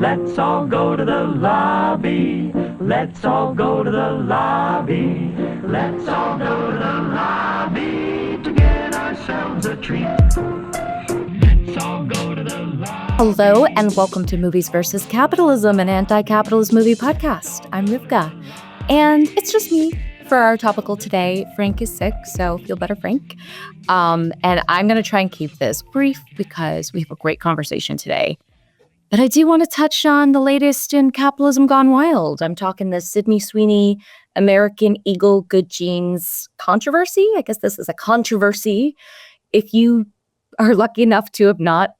Let's all go to the lobby. Let's all go to the lobby. Let's all go to the lobby to get ourselves a treat. Let's all go to the lobby. Hello and welcome to Movies vs. Capitalism, an anti-capitalist movie podcast. I'm Rivka, and it's just me for our topical today. Frank is sick, so feel better, Frank. And I'm going to try and keep this brief because we have a great conversation today. But I do want to touch on the latest in Capitalism Gone Wild. I'm talking the Sydney Sweeney American Eagle Good Genes controversy. I guess this is a controversy. If you are lucky enough to have not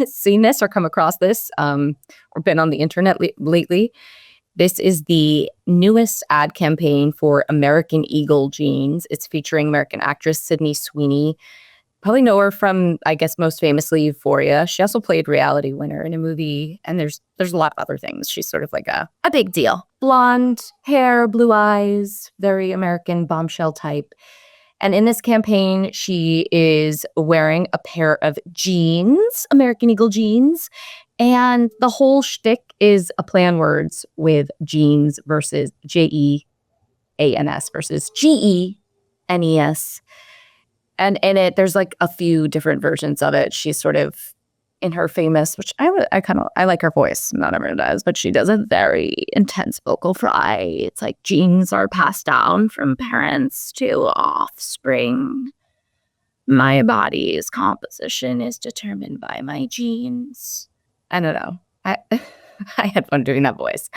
seen this or come across this or been on the internet lately, this is the newest ad campaign for American Eagle Genes. It's featuring American actress Sydney Sweeney. Probably know her from, I guess, most famously Euphoria. She also played Reality Winner in a movie, and there's a lot of other things. She's sort of like a big deal. Blonde hair, blue eyes, very American bombshell type. And in this campaign, she is wearing a pair of jeans, American Eagle jeans, and the whole shtick is a play on words with jeans versus Jeans versus Genes. And in it, there's like a few different versions of it. She's sort of in her famous, which I like her voice. Not everyone does, but she does a very intense vocal fry. It's like genes are passed down from parents to offspring. My body's composition is determined by my genes. I don't know. I had fun doing that voice.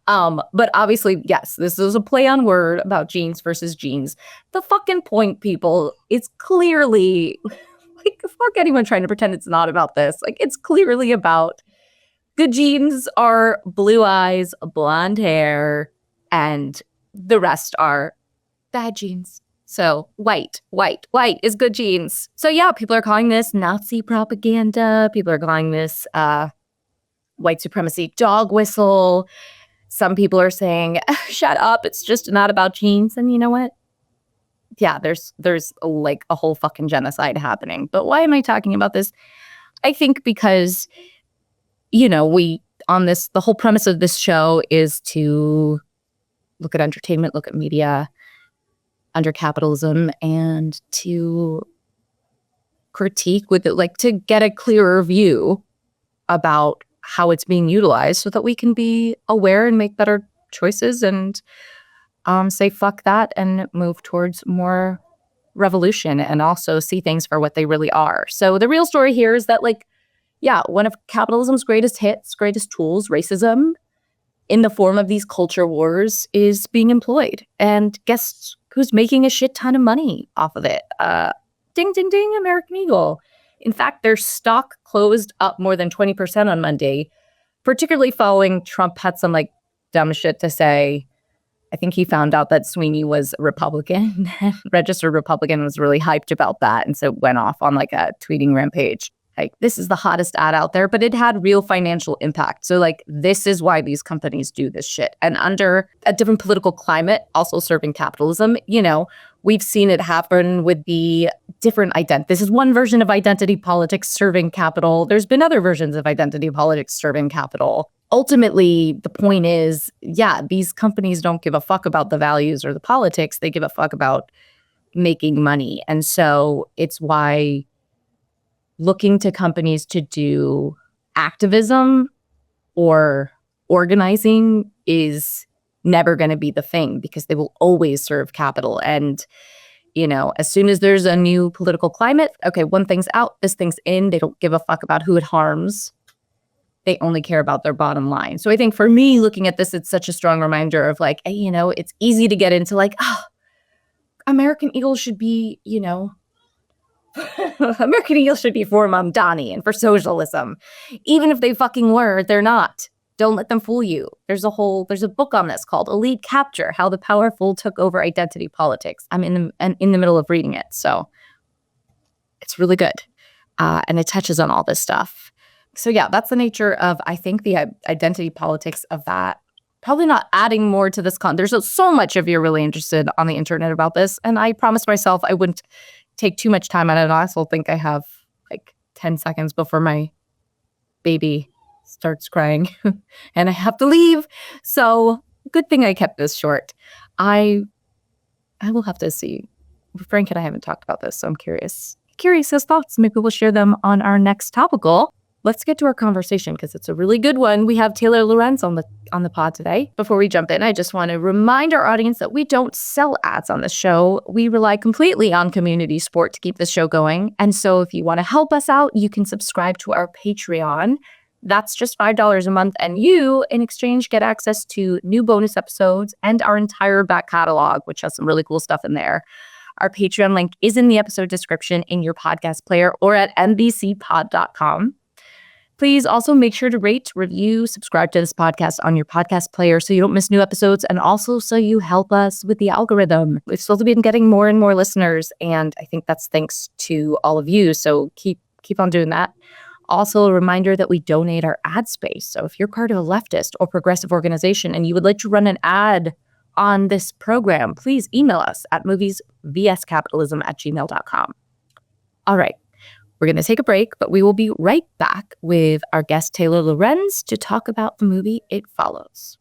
But obviously, yes, this is a play on word about genes versus genes. The fucking point, people, is clearly, like, fuck anyone trying to pretend it's not about this. Like, it's clearly about good genes are blue eyes, blonde hair, and the rest are bad genes. So white is good genes. So yeah, people are calling this Nazi propaganda. People are calling this white supremacy dog whistle. Some people are saying, shut up, it's just not about genes. And you know what? Yeah, there's like a whole fucking genocide happening. But why am I talking about this? I think because, you know, the whole premise of this show is to look at entertainment, look at media under capitalism, and to critique with it, like to get a clearer view about how it's being utilized so that we can be aware and make better choices and say fuck that and move towards more revolution and also see things for what they really are. So the real story here is that, like, yeah, one of capitalism's greatest hits, greatest tools, racism, in the form of these culture wars, is being employed. And guess who's making a shit ton of money off of it? Ding, ding, ding, American Eagle. In fact, their stock closed up more than 20% on Monday, particularly following Trump had some like dumb shit to say. I think he found out that Sweeney was a Republican, registered Republican, was really hyped about that. And so went off on like a tweeting rampage. Like, this is the hottest ad out there, but it had real financial impact. So like, this is why these companies do this shit. And under a different political climate, also serving capitalism, you know, we've seen it happen with the different this is one version of identity politics serving capital. There's been other versions of identity politics serving capital. Ultimately, the point is, yeah, these companies don't give a fuck about the values or the politics. They give a fuck about making money. And so it's why looking to companies to do activism or organizing is never going to be the thing, because they will always serve capital. And, you know, as soon as there's a new political climate, okay, one thing's out, this thing's in. They don't give a fuck about who it harms. They only care about their bottom line. So I think for me, looking at this, it's such a strong reminder of like, hey, you know, it's easy to get into like, American Eagle should be, you know, American Eagle should be for Mamdani and for socialism. Even if they fucking were, they're not. Don't let them fool you. There's a book on this called Elite Capture, How the Powerful Took Over Identity Politics. I'm in the middle of reading it, so it's really good. And it touches on all this stuff. So yeah, that's the nature of, I think, the identity politics of that. Probably not adding more to this there's so much if you're really interested on the internet about this. And I promised myself I wouldn't take too much time on it. I also think I have like 10 seconds before my baby starts crying, and I have to leave. So good thing I kept this short. I will have to see. Frank and I haven't talked about this, so I'm curious his thoughts. Maybe we'll share them on our next topical. Let's get to our conversation because it's a really good one. We have Taylor Lorenz on the pod today. Before we jump in, I just want to remind our audience that we don't sell ads on the show. We rely completely on community support to keep the show going. And so if you want to help us out, you can subscribe to our Patreon. That's just $5 a month. And you, in exchange, get access to new bonus episodes and our entire back catalog, which has some really cool stuff in there. Our Patreon link is in the episode description in your podcast player or at mbcpod.com. Please also make sure to rate, review, subscribe to this podcast on your podcast player so you don't miss new episodes, and also so you help us with the algorithm. We've slowly been getting more and more listeners, and I think that's thanks to all of you, so keep on doing that. Also, a reminder that we donate our ad space. So if you're part of a leftist or progressive organization and you would like to run an ad on this program, please email us at moviesvscapitalism@gmail.com. All right. We're going to take a break, but we will be right back with our guest, Taylor Lorenz, to talk about the movie It Follows.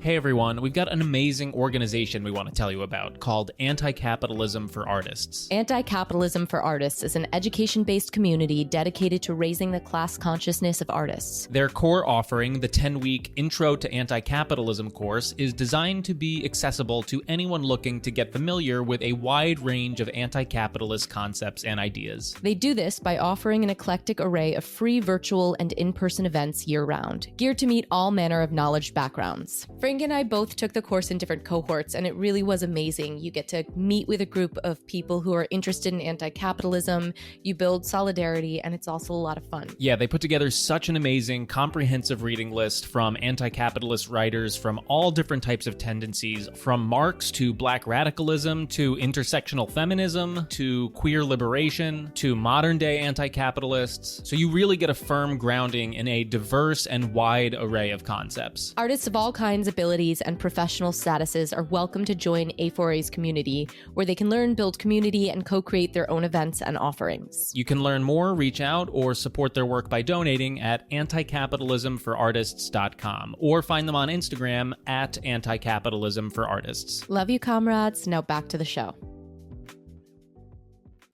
Hey everyone, we've got an amazing organization we want to tell you about called Anti-Capitalism for Artists. Anti-Capitalism for Artists is an education-based community dedicated to raising the class consciousness of artists. Their core offering, the 10-week Intro to Anti-Capitalism course, is designed to be accessible to anyone looking to get familiar with a wide range of anti-capitalist concepts and ideas. They do this by offering an eclectic array of free virtual and in-person events year-round, geared to meet all manner of knowledge backgrounds. Frank and I both took the course in different cohorts, and it really was amazing. You get to meet with a group of people who are interested in anti-capitalism, you build solidarity, and it's also a lot of fun. Yeah, they put together such an amazing, comprehensive reading list from anti-capitalist writers from all different types of tendencies, from Marx to black radicalism to intersectional feminism to queer liberation to modern-day anti-capitalists. So you really get a firm grounding in a diverse and wide array of concepts. Artists of all kinds, abilities, and professional statuses are welcome to join A4A's community, where they can learn, build community, and co-create their own events and offerings. You can learn more, reach out, or support their work by donating at anticapitalismforartists.com or find them on Instagram at anticapitalismforartists. Love you, comrades. Now back to the show.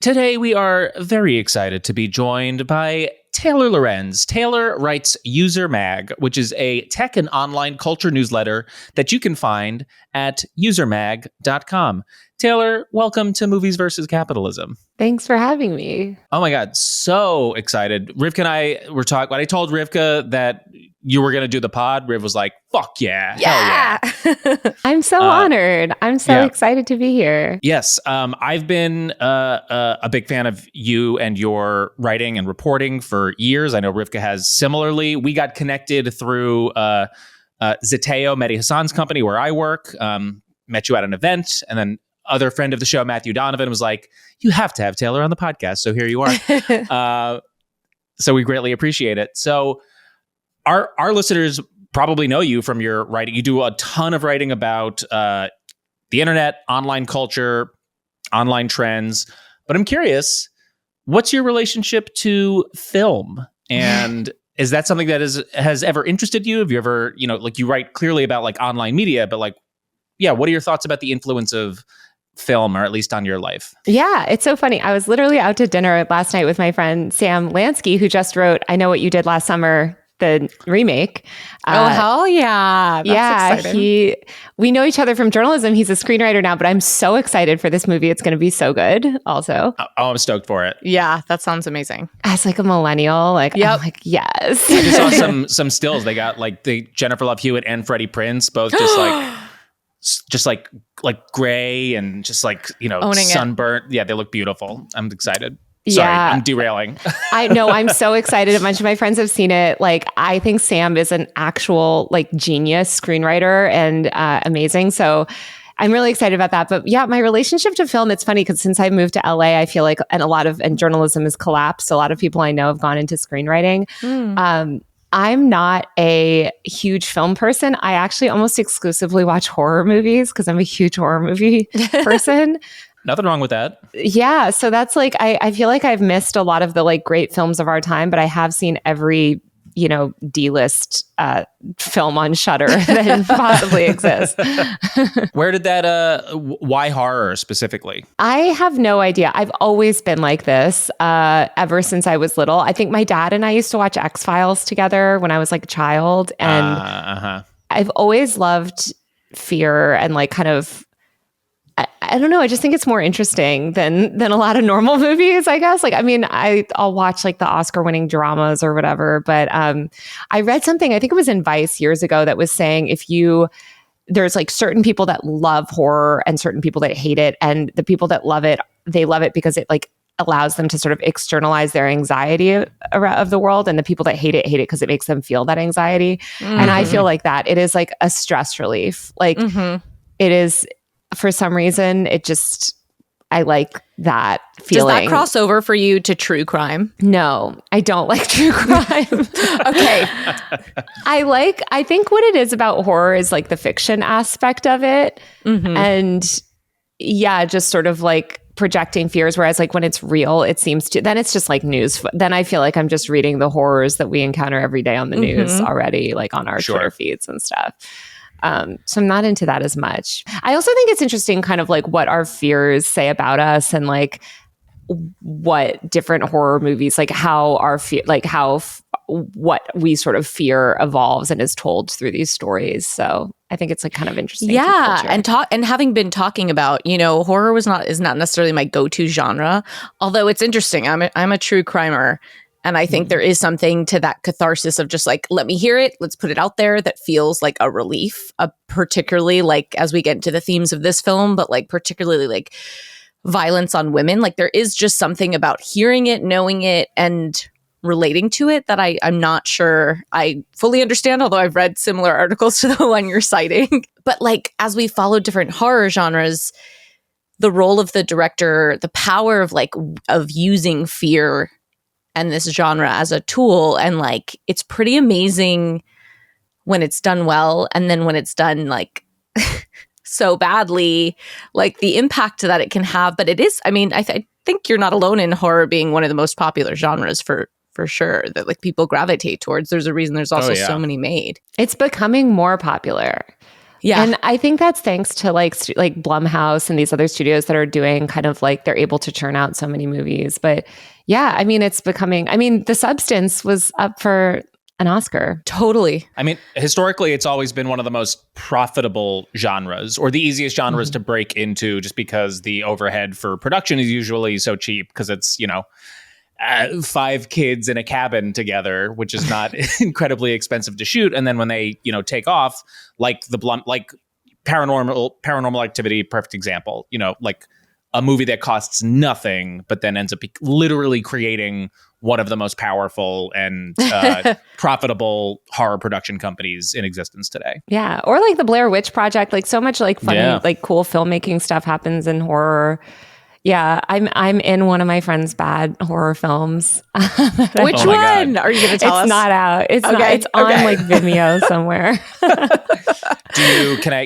Today we are very excited to be joined by Taylor Lorenz. Taylor writes User Mag, which is a tech and online culture newsletter that you can find at usermag.com. Taylor, welcome to Movies versus Capitalism. Thanks for having me. Oh my God, so excited. Rivka and I were talking, when I told Rivka that you were going to do the pod, Riv was like, fuck yeah, hell yeah. I'm so honored. I'm so excited to be here. Yes, I've been a big fan of you and your writing and reporting for years. I know Rivka has similarly. We got connected through Zeteo, Mehdi Hassan's company where I work, met you at an event, and then other friend of the show, Matthew Donovan, was like, you have to have Taylor on the podcast. So here you are. So we greatly appreciate it. So our listeners probably know you from your writing. You do a ton of writing about the internet, online culture, online trends. But I'm curious, what's your relationship to film? And is that something that has ever interested you? Have you ever, like you write clearly about like online media, but like, yeah, what are your thoughts about the influence of film, or at least on your life? Yeah, it's so funny. I was literally out to dinner last night with my friend Sam Lansky, who just wrote I Know What You Did Last Summer, the remake. Oh, hell yeah. That's exciting. We know each other from journalism. He's a screenwriter now, but I'm so excited for this movie. It's going to be so good also. Oh, I'm stoked for it. Yeah, that sounds amazing. As like a millennial, I'm like, yes. I just saw some stills. They got like the Jennifer Love Hewitt and Freddie Prinze, both just like gray and just like, sunburnt. Yeah, they look beautiful. I'm excited. Sorry, I'm derailing. I know. I'm so excited. A bunch of my friends have seen it. Like, I think Sam is an actual genius screenwriter and amazing. So I'm really excited about that. But yeah, my relationship to film, it's funny because since I moved to LA, I feel like and journalism has collapsed. A lot of people I know have gone into screenwriting. I'm not a huge film person. I actually almost exclusively watch horror movies because I'm a huge horror movie person. Nothing wrong with that. Yeah. So that's I feel like I've missed a lot of the great films of our time, but I have seen every D-list film on Shudder that possibly exists. Where did that, why horror specifically? I have no idea. I've always been like this ever since I was little. I think my dad and I used to watch X-Files together when I was like a child. And I've always loved fear and like kind of, I don't know. I just think it's more interesting than a lot of normal movies, I guess. Like, I mean, I'll watch like the Oscar-winning dramas or whatever. But I read something, I think it was in Vice years ago, that was saying there's like certain people that love horror and certain people that hate it. And the people that love it, they love it because it like allows them to sort of externalize their anxiety of the world. And the people that hate it because it makes them feel that anxiety. Mm-hmm. And I feel like that it is like a stress relief. Like it is, for some reason, I like that feeling. Does that cross over for you to true crime? No, I don't like true crime. Okay. I think what it is about horror is like the fiction aspect of it. Mm-hmm. And yeah, just sort of like projecting fears. Whereas like when it's real, it seems to, then it's just like news. Then I feel like I'm just reading the horrors that we encounter every day on the news already, like on our Twitter feeds and stuff. So I'm not into that as much. I also think it's interesting kind of like what our fears say about us and like what different horror movies, like how our fear, like how what we sort of fear evolves and is told through these stories. So I think it's like kind of interesting. Yeah. And having been talking about, horror is not necessarily my go-to genre, although it's interesting. I'm a true crimer. And I think there is something to that catharsis of just like, let me hear it. Let's put it out there. That feels like a relief, particularly like as we get into the themes of this film, but like particularly like violence on women. Like there is just something about hearing it, knowing it, and relating to it that I'm not sure I fully understand, although I've read similar articles to the one you're citing. But like as we follow different horror genres, the role of the director, the power of using fear and this genre as a tool, and like it's pretty amazing when it's done well, and then when it's done like so badly, like the impact that it can have. But it is, I mean, I think you're not alone in horror being one of the most popular genres for sure, that like people gravitate towards. There's a reason there's also so many made. It's becoming more popular. Yeah. And I think that's thanks to like Blumhouse and these other studios that are doing kind of like, they're able to churn out so many movies. But yeah, I mean, it's becoming, I mean, The Substance was up for an Oscar. Totally. I mean, historically, it's always been one of the most profitable genres, or the easiest genres to break into, just because the overhead for production is usually so cheap, because it's, 5 kids in a cabin together, which is not incredibly expensive to shoot. And then when they, take off, like Paranormal Activity, perfect example, like a movie that costs nothing, but then ends up literally creating one of the most powerful and profitable horror production companies in existence today. Yeah. Or like the Blair Witch Project, like so much like funny, like cool filmmaking stuff happens in horror. Yeah, I'm in one of my friend's bad horror films. Which one? Are you going to tell us? It's not out. It's not. It's on like Vimeo somewhere.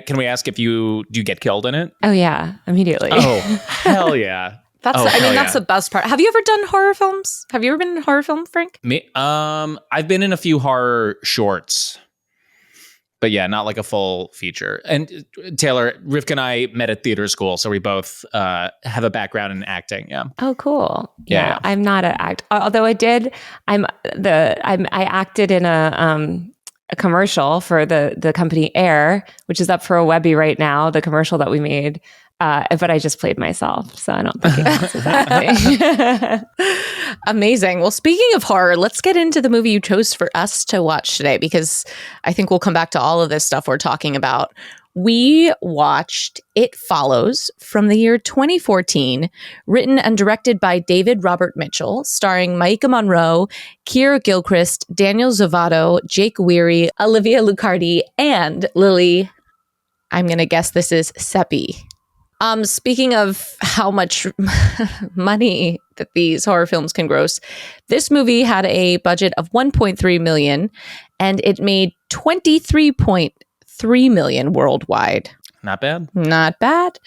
Can we ask if do you get killed in it? Oh yeah, immediately. Oh hell yeah. That's the best part. Have you ever done horror films? Have you ever been in a horror film, Frank? Me? I've been in a few horror shorts. But yeah, not like a full feature. And Taylor, Rivka and I met at theater school, so we both have a background in acting. Yeah. Oh, cool. Yeah. I'm not an actor, although I did. I acted in a commercial for the company Air, which is up for a Webby right now. The commercial that we made. But I just played myself, so I don't think it counts as acting. Amazing. Well, speaking of horror, let's get into the movie you chose for us to watch today, because I think we'll come back to all of this stuff we're talking about. We watched It Follows from the year 2014, written and directed by David Robert Mitchell, starring Maika Monroe, Keira Gilchrist, Daniel Zovato, Jake Weary, Olivia Lucardi, and Lily, I'm going to guess this is Seppi. Speaking of how much money that these horror films can gross, this movie had a budget of $1.3 million, and it made $23.3 million worldwide. Not bad. Not bad.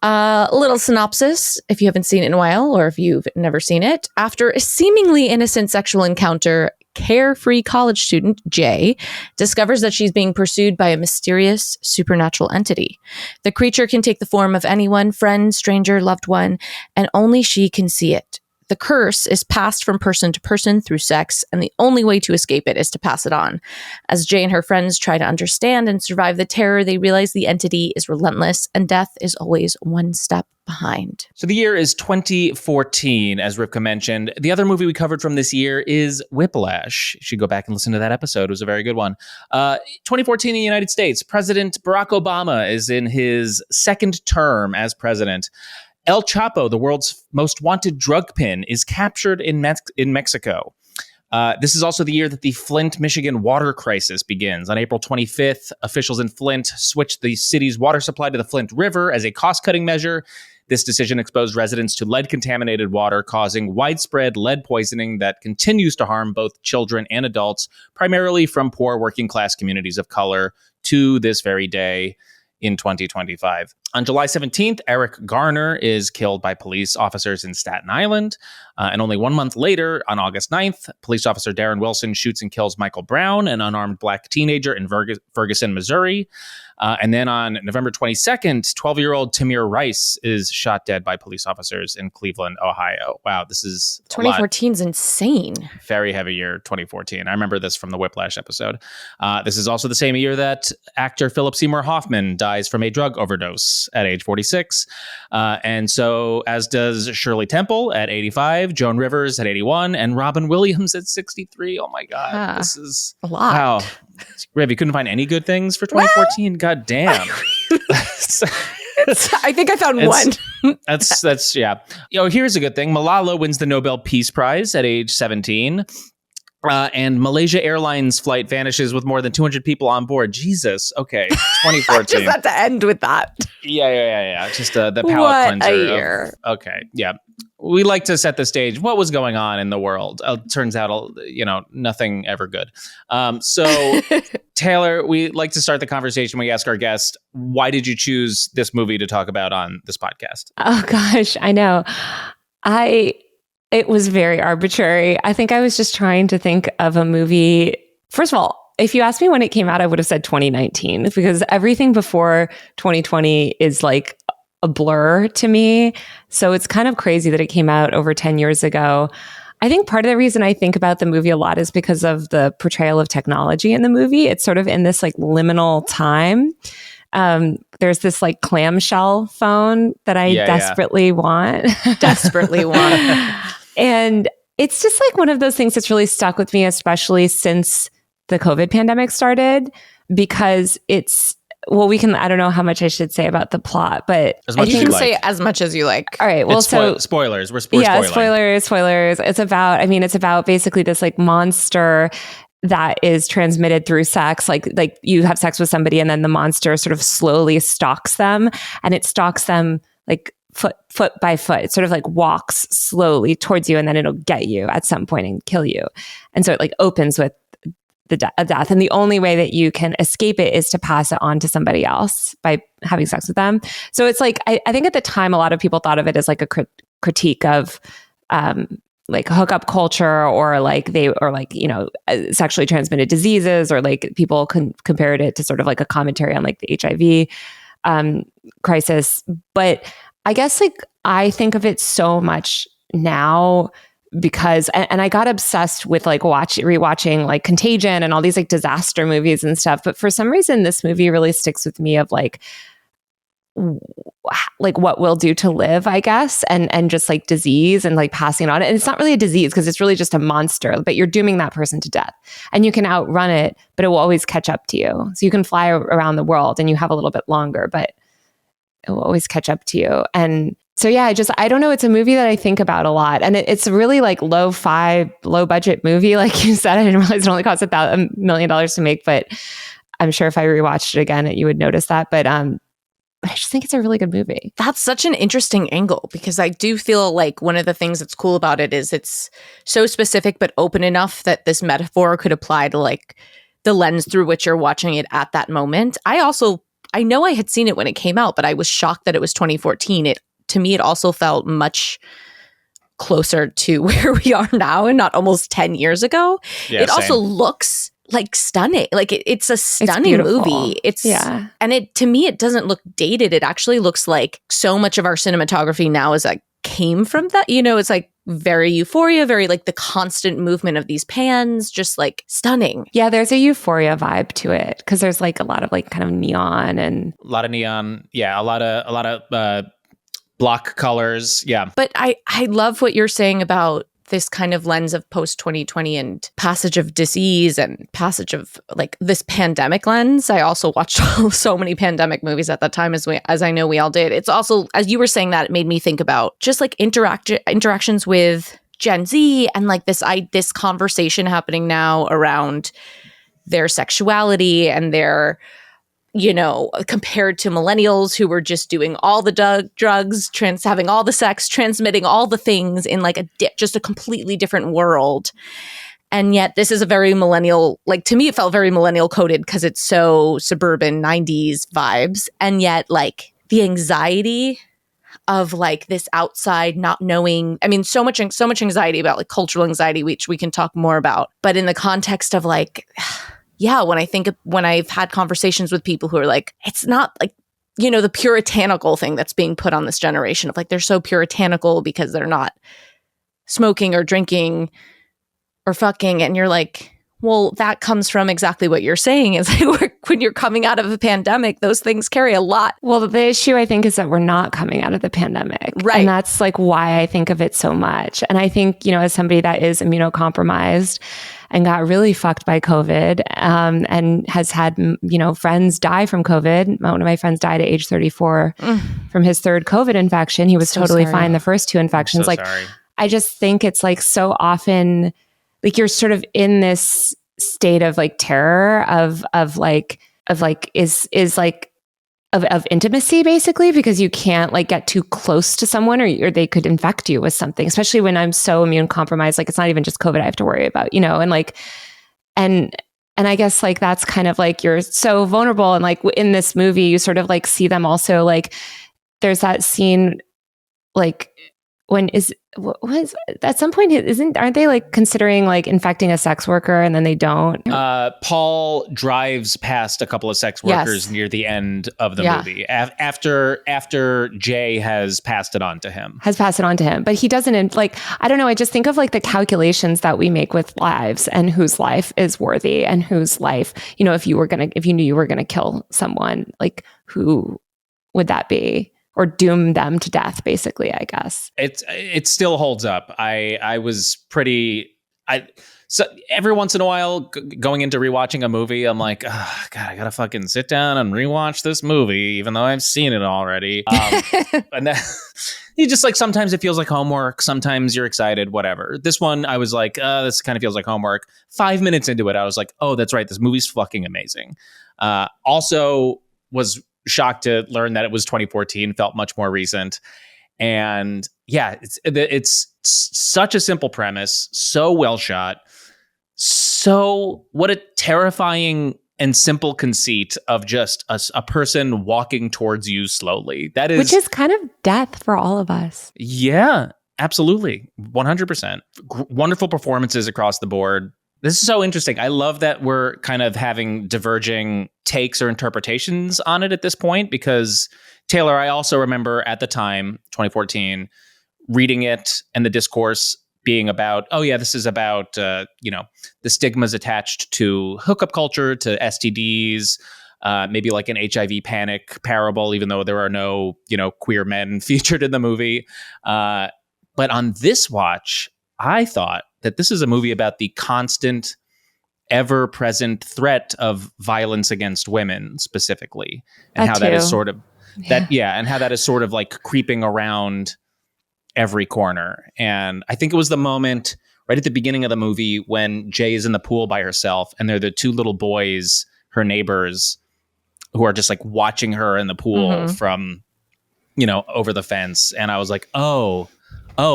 A little synopsis, if you haven't seen it in a while, or if you've never seen it. After a seemingly innocent sexual encounter, carefree college student, Jay, discovers that she's being pursued by a mysterious supernatural entity. The creature can take the form of anyone, friend, stranger, loved one, and only she can see it. The curse is passed from person to person through sex, and the only way to escape it is to pass it on. As Jay and her friends try to understand and survive the terror, they realize the entity is relentless and death is always one step behind. So the year is 2014, as Rivka mentioned. The other movie we covered from this year is Whiplash. You should go back and listen to that episode. It was a very good one. 2014 in the United States, President Barack Obama is in his second term as president. El Chapo, the world's most wanted drug pin, is captured in Mexico. This is also the year that the Flint, Michigan water crisis begins. On April 25th, officials in Flint switched the city's water supply to the Flint River as a cost-cutting measure. This decision exposed residents to lead-contaminated water, causing widespread lead poisoning that continues to harm both children and adults, primarily from poor working-class communities of color, to this very day in 2025. On July 17th, Eric Garner is killed by police officers in Staten Island. And only 1 month later, on August 9th, police officer Darren Wilson shoots and kills Michael Brown, an unarmed black teenager in Ferguson, Missouri. And then on November 22nd, 12-year-old Tamir Rice is shot dead by police officers in Cleveland, Ohio. Wow, this is 2014 is insane. Very heavy year, 2014. I remember this from the Whiplash episode. This is also the same year that actor Philip Seymour Hoffman dies from a drug overdose at age 46. And so, as does Shirley Temple at 85, Joan Rivers at 81, and Robin Williams at 63. Oh my God, this is a lot. Wow. Riv, you couldn't find any good things for 2014? Well, God damn. I think I found one. That's yeah. Here's a good thing. Malala wins the Nobel Peace Prize at age 17. And Malaysia Airlines flight vanishes with more than 200 people on board. Jesus. Okay. 2014. Just had to end with that. Yeah. Just the palate what cleanser. A year. Okay. Yeah. We like to set the stage. What was going on in the world? Turns out, nothing ever good. So, Taylor, we like to start the conversation. We ask our guest, why did you choose this movie to talk about on this podcast? Oh, gosh, I know. It was very arbitrary. I think I was just trying to think of a movie. First of all, if you asked me when it came out, I would have said 2019, because everything before 2020 is like a blur to me. So it's kind of crazy that it came out over 10 years ago. I think part of the reason I think about the movie a lot is because of the portrayal of technology in the movie. It's sort of in this like liminal time. There's this like clamshell phone that I desperately want. Desperately want. And it's just like one of those things that's really stuck with me, especially since the COVID pandemic started, because it's, I don't know how much I should say about the plot, but you can say as much as you like. All right. Well, spoilers. We're spoiling. Spoilers. It's about basically this like monster that is transmitted through sex. Like you have sex with somebody and then the monster sort of slowly stalks them, and it stalks them like foot by foot. It sort of like walks slowly towards you, and then it'll get you at some point and kill you. And so it like opens with a death. And the only way that you can escape it is to pass it on to somebody else by having sex with them. So it's like, I think at the time, a lot of people thought of it as like a critique of like hookup culture, or sexually transmitted diseases, or like people compared it to sort of like a commentary on like the HIV crisis. But I guess like I think of it so much now because, and I got obsessed with like rewatching like Contagion and all these like disaster movies and stuff. But for some reason, this movie really sticks with me of like what we'll do to live, I guess, and just like disease and like passing on it. And it's not really a disease because it's really just a monster, but you're dooming that person to death, and you can outrun it, but it will always catch up to you. So you can fly around the world and you have a little bit longer, but it will always catch up to you. And so, yeah, I don't know. It's a movie that I think about a lot. And it's a really like low budget movie. Like you said, I didn't realize it only cost $1 million to make, but I'm sure if I rewatched it again, you would notice that. But I just think it's a really good movie. That's such an interesting angle, because I do feel like one of the things that's cool about it is it's so specific but open enough that this metaphor could apply to like the lens through which you're watching it at that moment. I know I had seen it when it came out, but I was shocked that it was 2014. To me, it also felt much closer to where we are now and not almost 10 years ago. Yeah, it also same. looks like stunning. Like it's a stunning beautiful. movie. Yeah. And it, to me, it doesn't look dated. It actually looks like so much of our cinematography now is like came from that. You know, it's like very Euphoria, very like the constant movement of these pans, just like stunning. Yeah, there's a Euphoria vibe to it because there's like a lot of like kind of neon and A lot of neon. Yeah, a lot of block colors. Yeah. But I love what you're saying about this kind of lens of post 2020 and passage of disease and passage of like this pandemic lens. I also watched so many pandemic movies at that time, as I know we all did. It's also, as you were saying that, it made me think about just like interactions with Gen Z and like this conversation happening now around their sexuality and their, you know, compared to millennials who were just doing all the drugs, having all the sex, transmitting all the things in like just a completely different world. And yet this is a very millennial, like to me, it felt very millennial coded because it's so suburban 90s vibes. And yet like the anxiety of like this outside not knowing, I mean, so much anxiety about like cultural anxiety, which we can talk more about. But in the context of like, yeah, when I've had conversations with people who are like, it's not like, you know, the puritanical thing that's being put on this generation of like, they're so puritanical because they're not smoking or drinking or fucking. And you're like, well, that comes from exactly what you're saying is like when you're coming out of a pandemic, those things carry a lot. well, the issue I think is that we're not coming out of the pandemic. Right. And that's like why I think of it so much. And I think, you know, as somebody that is immunocompromised and got really fucked by COVID and has had, you know, friends die from COVID. One of my friends died at age 34 from his third COVID infection. He was So totally sorry. fine the first two infections. So like, sorry. I just think it's like so often, like you're sort of in this state of like terror of intimacy basically, because you can't like get too close to someone or they could infect you with something, especially when I'm so immune compromised. Like it's not even just COVID I have to worry about, you know, and like, and I guess like that's kind of like you're so vulnerable. And like in this movie, you sort of like see them also like there's that scene like when was at some point aren't they like considering like infecting a sex worker and then they don't? Paul drives past a couple of sex workers Yes. near the end of the Yeah. movie after Jay has passed it on to him. But he doesn't like, I don't know. I just think of like the calculations that we make with lives and whose life is worthy and whose life, you know, if you knew you were going to kill someone, like who would that be? Or doom them to death, basically, I guess. It still holds up. So every once in a while, going into rewatching a movie, I'm like, oh, God, I gotta fucking sit down and rewatch this movie, even though I've seen it already. And then you just like sometimes it feels like homework, sometimes you're excited, whatever. This one, I was like, this kind of feels like homework. 5 minutes into it, I was like, oh, that's right, this movie's fucking amazing. Also, was shocked to learn that it was 2014, felt much more recent. And yeah, it's such a simple premise, so well shot. So what a terrifying and simple conceit of just a person walking towards you slowly. Which is kind of death for all of us. Yeah, absolutely. 100%. Wonderful performances across the board. This is so interesting. I love that we're kind of having diverging takes or interpretations on it at this point, because Taylor, I also remember at the time, 2014, reading it and the discourse being about, oh yeah, this is about, the stigmas attached to hookup culture, to STDs, maybe like an HIV panic parable, even though there are no, queer men featured in the movie. But on this watch, I thought that this is a movie about the constant, ever-present threat of violence against women specifically, and how that is sort of and how that is sort of like creeping around every corner. And I think it was the moment right at the beginning of the movie when Jay is in the pool by herself, and they're the two little boys, her neighbors, who are just like watching her in the pool from, over the fence. And I was like, oh,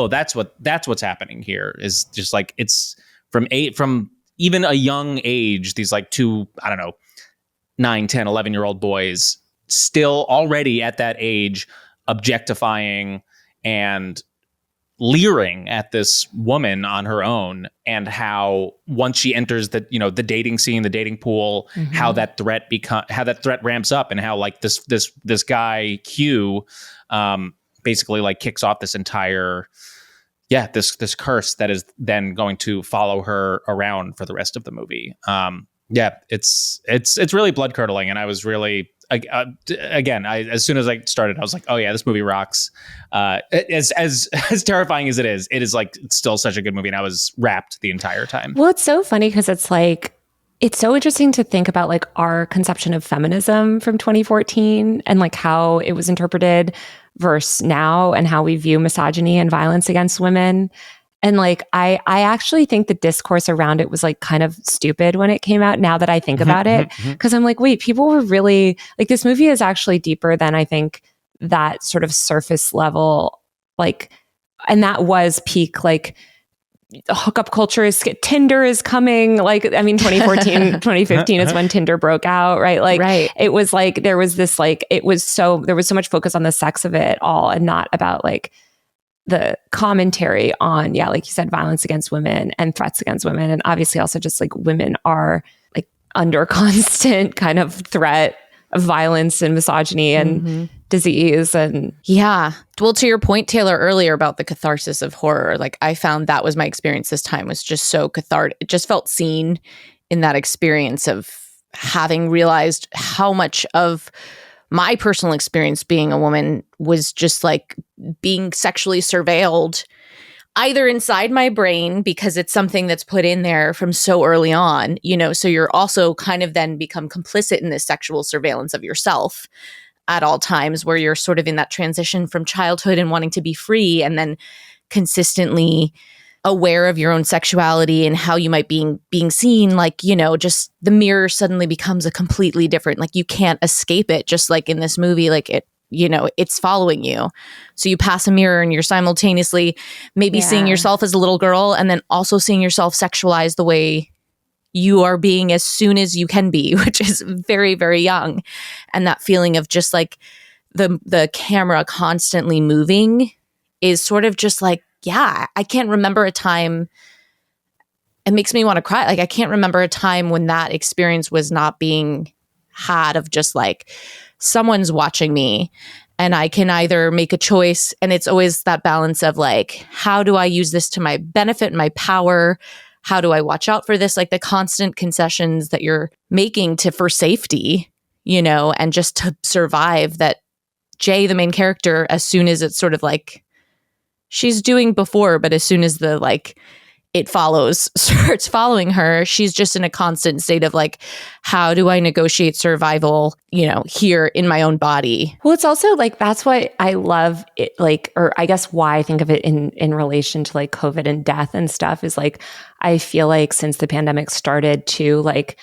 that's what's happening here, is just like, it's from even a young age, these like two, I don't know, 9, 10, 11-year-old boys still already at that age objectifying and leering at this woman on her own, and how once she enters the the dating scene, the dating pool, how that threat ramps up, and how like this guy Q basically like kicks off this entire this curse that is then going to follow her around for the rest of the movie. It's really blood curdling, and I was really as soon as I started, I was like, oh yeah, this movie rocks. As terrifying as it is like it's still such a good movie, and I was wrapped the entire time. Well, it's so funny because it's like, it's so interesting to think about like our conception of feminism from 2014 and like how it was interpreted versus now, and how we view misogyny and violence against women. And like, I actually think the discourse around it was like kind of stupid when it came out, now that I think about it. Because I'm like, wait, people were really like, this movie is actually deeper than I think that sort of surface level, like, and that was peak, like, hookup culture is, Tinder is coming. Like, I mean, 2014, 2015 is when Tinder broke out, right? Like, It was like, there was this, like, there was so much focus on the sex of it all, and not about like the commentary on, like you said, violence against women and threats against women. And obviously also just like women are like under constant kind of threat of violence and misogyny and disease. And well, to your point, Taylor, earlier about the catharsis of horror, like I found that was my experience this time, was just so cathartic. It just felt seen in that experience of having realized how much of my personal experience being a woman was just like being sexually surveilled, either inside my brain because it's something that's put in there from so early on, so you're also kind of then become complicit in this sexual surveillance of yourself at all times, where you're sort of in that transition from childhood and wanting to be free, and then consistently aware of your own sexuality and how you might being seen, like, just the mirror suddenly becomes a completely different, like you can't escape it, just like in this movie, like it, it's following you. So you pass a mirror and you're simultaneously maybe seeing yourself as a little girl, and then also seeing yourself sexualized the way you are being as soon as you can be, which is very, very young. And that feeling of just like the camera constantly moving is sort of just like, I can't remember a time. It makes me want to cry. Like, I can't remember a time when that experience was not being had, of just like someone's watching me and I can either make a choice. And it's always that balance of like, how do I use this to my benefit and my power? How do I watch out for this? Like the constant concessions that you're making for safety, and just to survive, that Jay, the main character, as soon as it's sort of like, she's doing before, but as soon as the like it starts following her, she's just in a constant state of like, how do I negotiate survival, here in my own body? well, it's also like, that's why I love it, like, or I guess why I think of it in relation to like COVID and death and stuff, is like, I feel like since the pandemic started too, like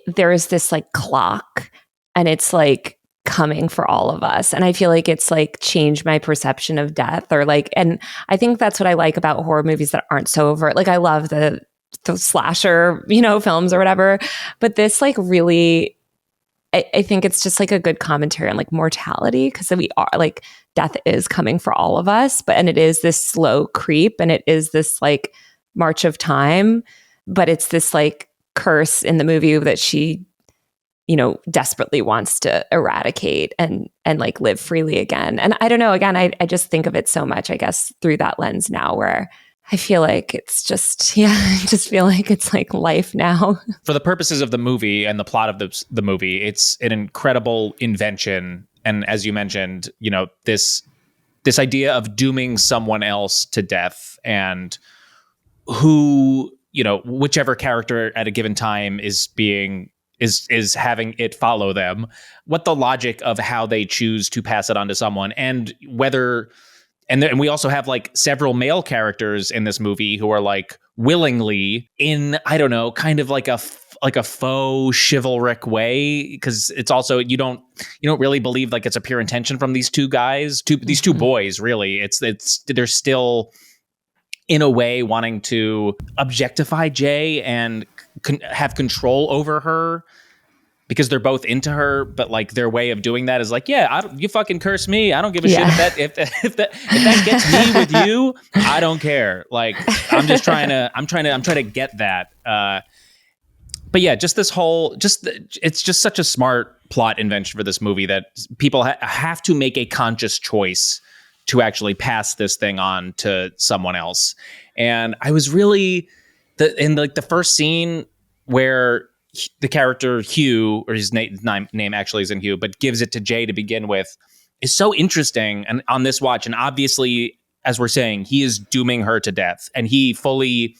there is this like clock, and it's like coming for all of us. And I feel like it's like changed my perception of death, or like, and I think that's what I like about horror movies that aren't so overt. Like I love the slasher, films or whatever, but this like really, I think it's just like a good commentary on like mortality, because we are like, death is coming for all of us, and it is this slow creep, and it is this like march of time, but it's this like curse in the movie that she desperately wants to eradicate and like live freely again. And I don't know, again, I just think of it so much, I guess, through that lens now, where I feel like it's just, I just feel like it's like life now. For the purposes of the movie and the plot of the movie, it's an incredible invention. And as you mentioned, this idea of dooming someone else to death, and who, whichever character at a given time is having it follow them, what the logic of how they choose to pass it on to someone, and whether, and we also have like several male characters in this movie who are like willingly in, I don't know, kind of like a faux chivalric way, because it's also, you don't really believe like it's a pure intention from these two guys, these two boys, really. They're still in a way wanting to objectify Jay and have control over her, because they're both into her, but like their way of doing that is like, yeah, you fucking curse me. I don't give a shit if that gets me with you. I don't care. Like I'm trying to get that. But yeah, just this whole, it's just such a smart plot invention for this movie that people have to make a conscious choice to actually pass this thing on to someone else. And I was really in the first scene where the character Hugh, or his name actually isn't Hugh, but gives it to Jay to begin with, is so interesting. And on this watch, and obviously, as we're saying, he is dooming her to death, and he fully,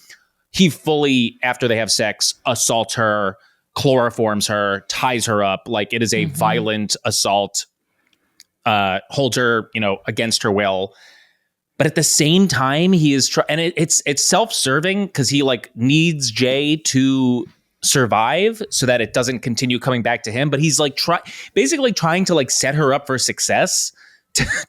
after they have sex, assaults her, chloroforms her, ties her up. Like it is a violent assault, holds her, against her will. But at the same time, he is and it's self-serving because he like needs Jay to survive so that it doesn't continue coming back to him. But he's like basically trying to like set her up for success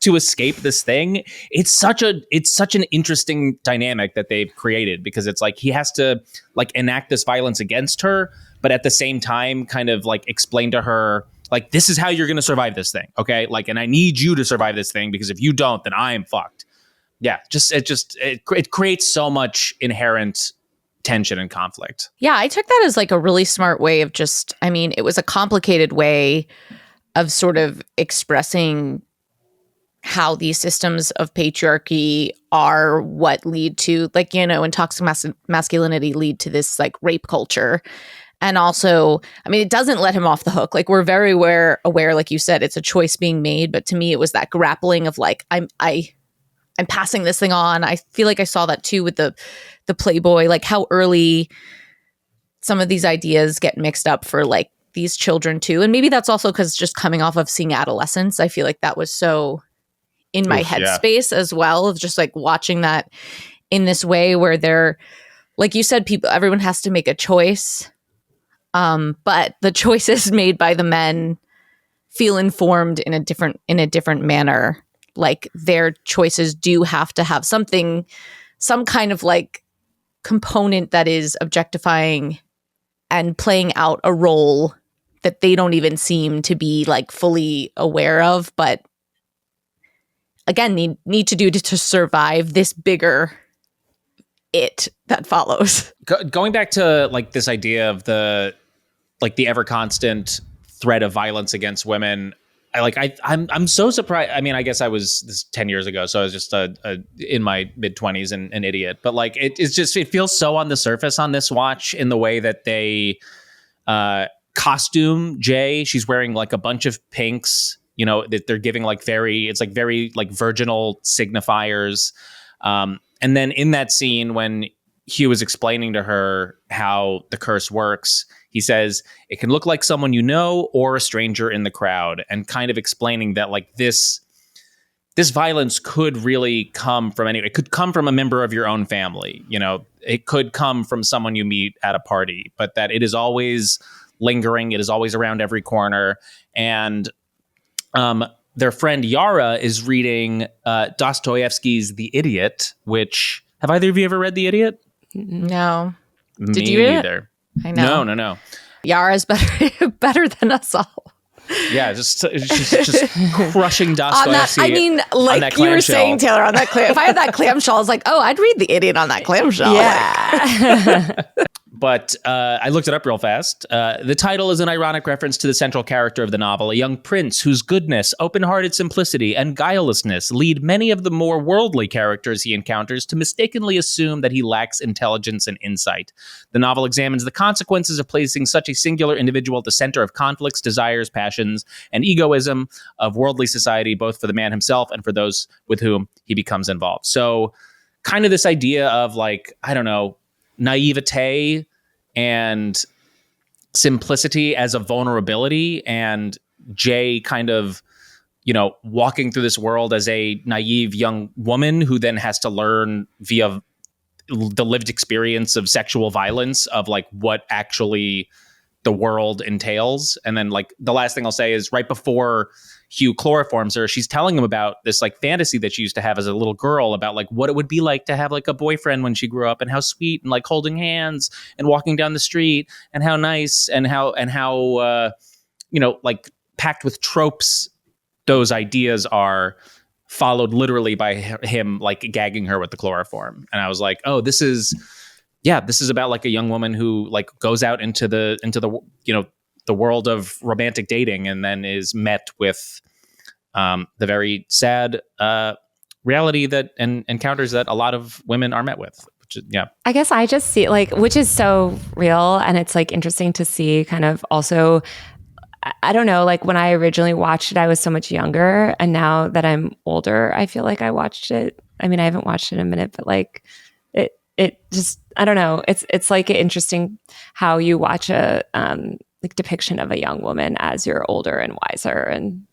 to escape this thing. It's such an interesting dynamic that they've created, because it's like he has to like enact this violence against her, but at the same time kind of like explain to her like, this is how you're going to survive this thing. Okay. Like, and I need you to survive this thing, because if you don't, then I am fucked. Yeah. It creates so much inherent tension and conflict. Yeah. I took that as like a really smart way of it was a complicated way of sort of expressing how these systems of patriarchy are what lead to, like, and toxic masculinity lead to this like rape culture. And also, it doesn't let him off the hook. Like, we're very aware, like you said, it's a choice being made. But to me, it was that grappling of like, I'm passing this thing on. I feel like I saw that too with the Playboy, like how early some of these ideas get mixed up for like these children too. And maybe that's also because just coming off of seeing adolescence, I feel like that was so in my headspace as well, of just like watching that in this way where they're, like you said, everyone has to make a choice. But the choices made by the men feel informed in a different manner. Like their choices do have to have some kind of like component that is objectifying and playing out a role that they don't even seem to be like fully aware of, but again, need to do to survive this bigger it that follows. Going back to like this idea of the ever constant threat of violence against women, I'm so surprised. I guess I was this 10 years ago, so I was just in my mid-20s and an idiot. But like it feels so on the surface on this watch in the way that they costume Jay. She's wearing like a bunch of pinks. That they're giving like very virginal signifiers. And then in that scene when Hugh is explaining to her how the curse works, he says, it can look like someone you know or a stranger in the crowd, and kind of explaining that like this violence could really come from anyone. It could come from a member of your own family. It could come from someone you meet at a party, but that it is always lingering. It is always around every corner. And their friend Yara is reading Dostoevsky's The Idiot, which, have either of you ever read The Idiot? No. Did you read either. It? I know. No. Yara's better than us all. Yeah, she's just crushing Dostoevsky. Like you were saying, Taylor, on that clam. If I had that clamshell, I was like, oh, I'd read The Idiot on that clamshell. Yeah. But I looked it up real fast. The title is an ironic reference to the central character of the novel, a young prince whose goodness, open-hearted simplicity, and guilelessness lead many of the more worldly characters he encounters to mistakenly assume that he lacks intelligence and insight. The novel examines the consequences of placing such a singular individual at the center of conflicts, desires, passions, and egoism of worldly society, both for the man himself and for those with whom he becomes involved. So kind of this idea of like, I don't know, naivete and simplicity as a vulnerability, and Jay kind of, walking through this world as a naive young woman who then has to learn via the lived experience of sexual violence of like what actually the world entails. And then like the last thing I'll say is right before Hugh chloroforms her, she's telling him about this like fantasy that she used to have as a little girl about like what it would be like to have like a boyfriend when she grew up, and how sweet, and like holding hands and walking down the street, and how nice, and how like packed with tropes those ideas are, followed literally by him like gagging her with the chloroform. And I was like, oh, this is about like a young woman who like goes out into the the world of romantic dating, and then is met with the very sad reality that and encounters that a lot of women are met with. Which is, I guess I just see like, which is so real, and it's like interesting to see kind of also. I don't know, like when I originally watched it, I was so much younger, and now that I'm older, I feel like I watched it. I mean, I haven't watched it in a minute, but like it just, I don't know. It's like interesting how you watch a like depiction of a young woman as you're older and wiser, and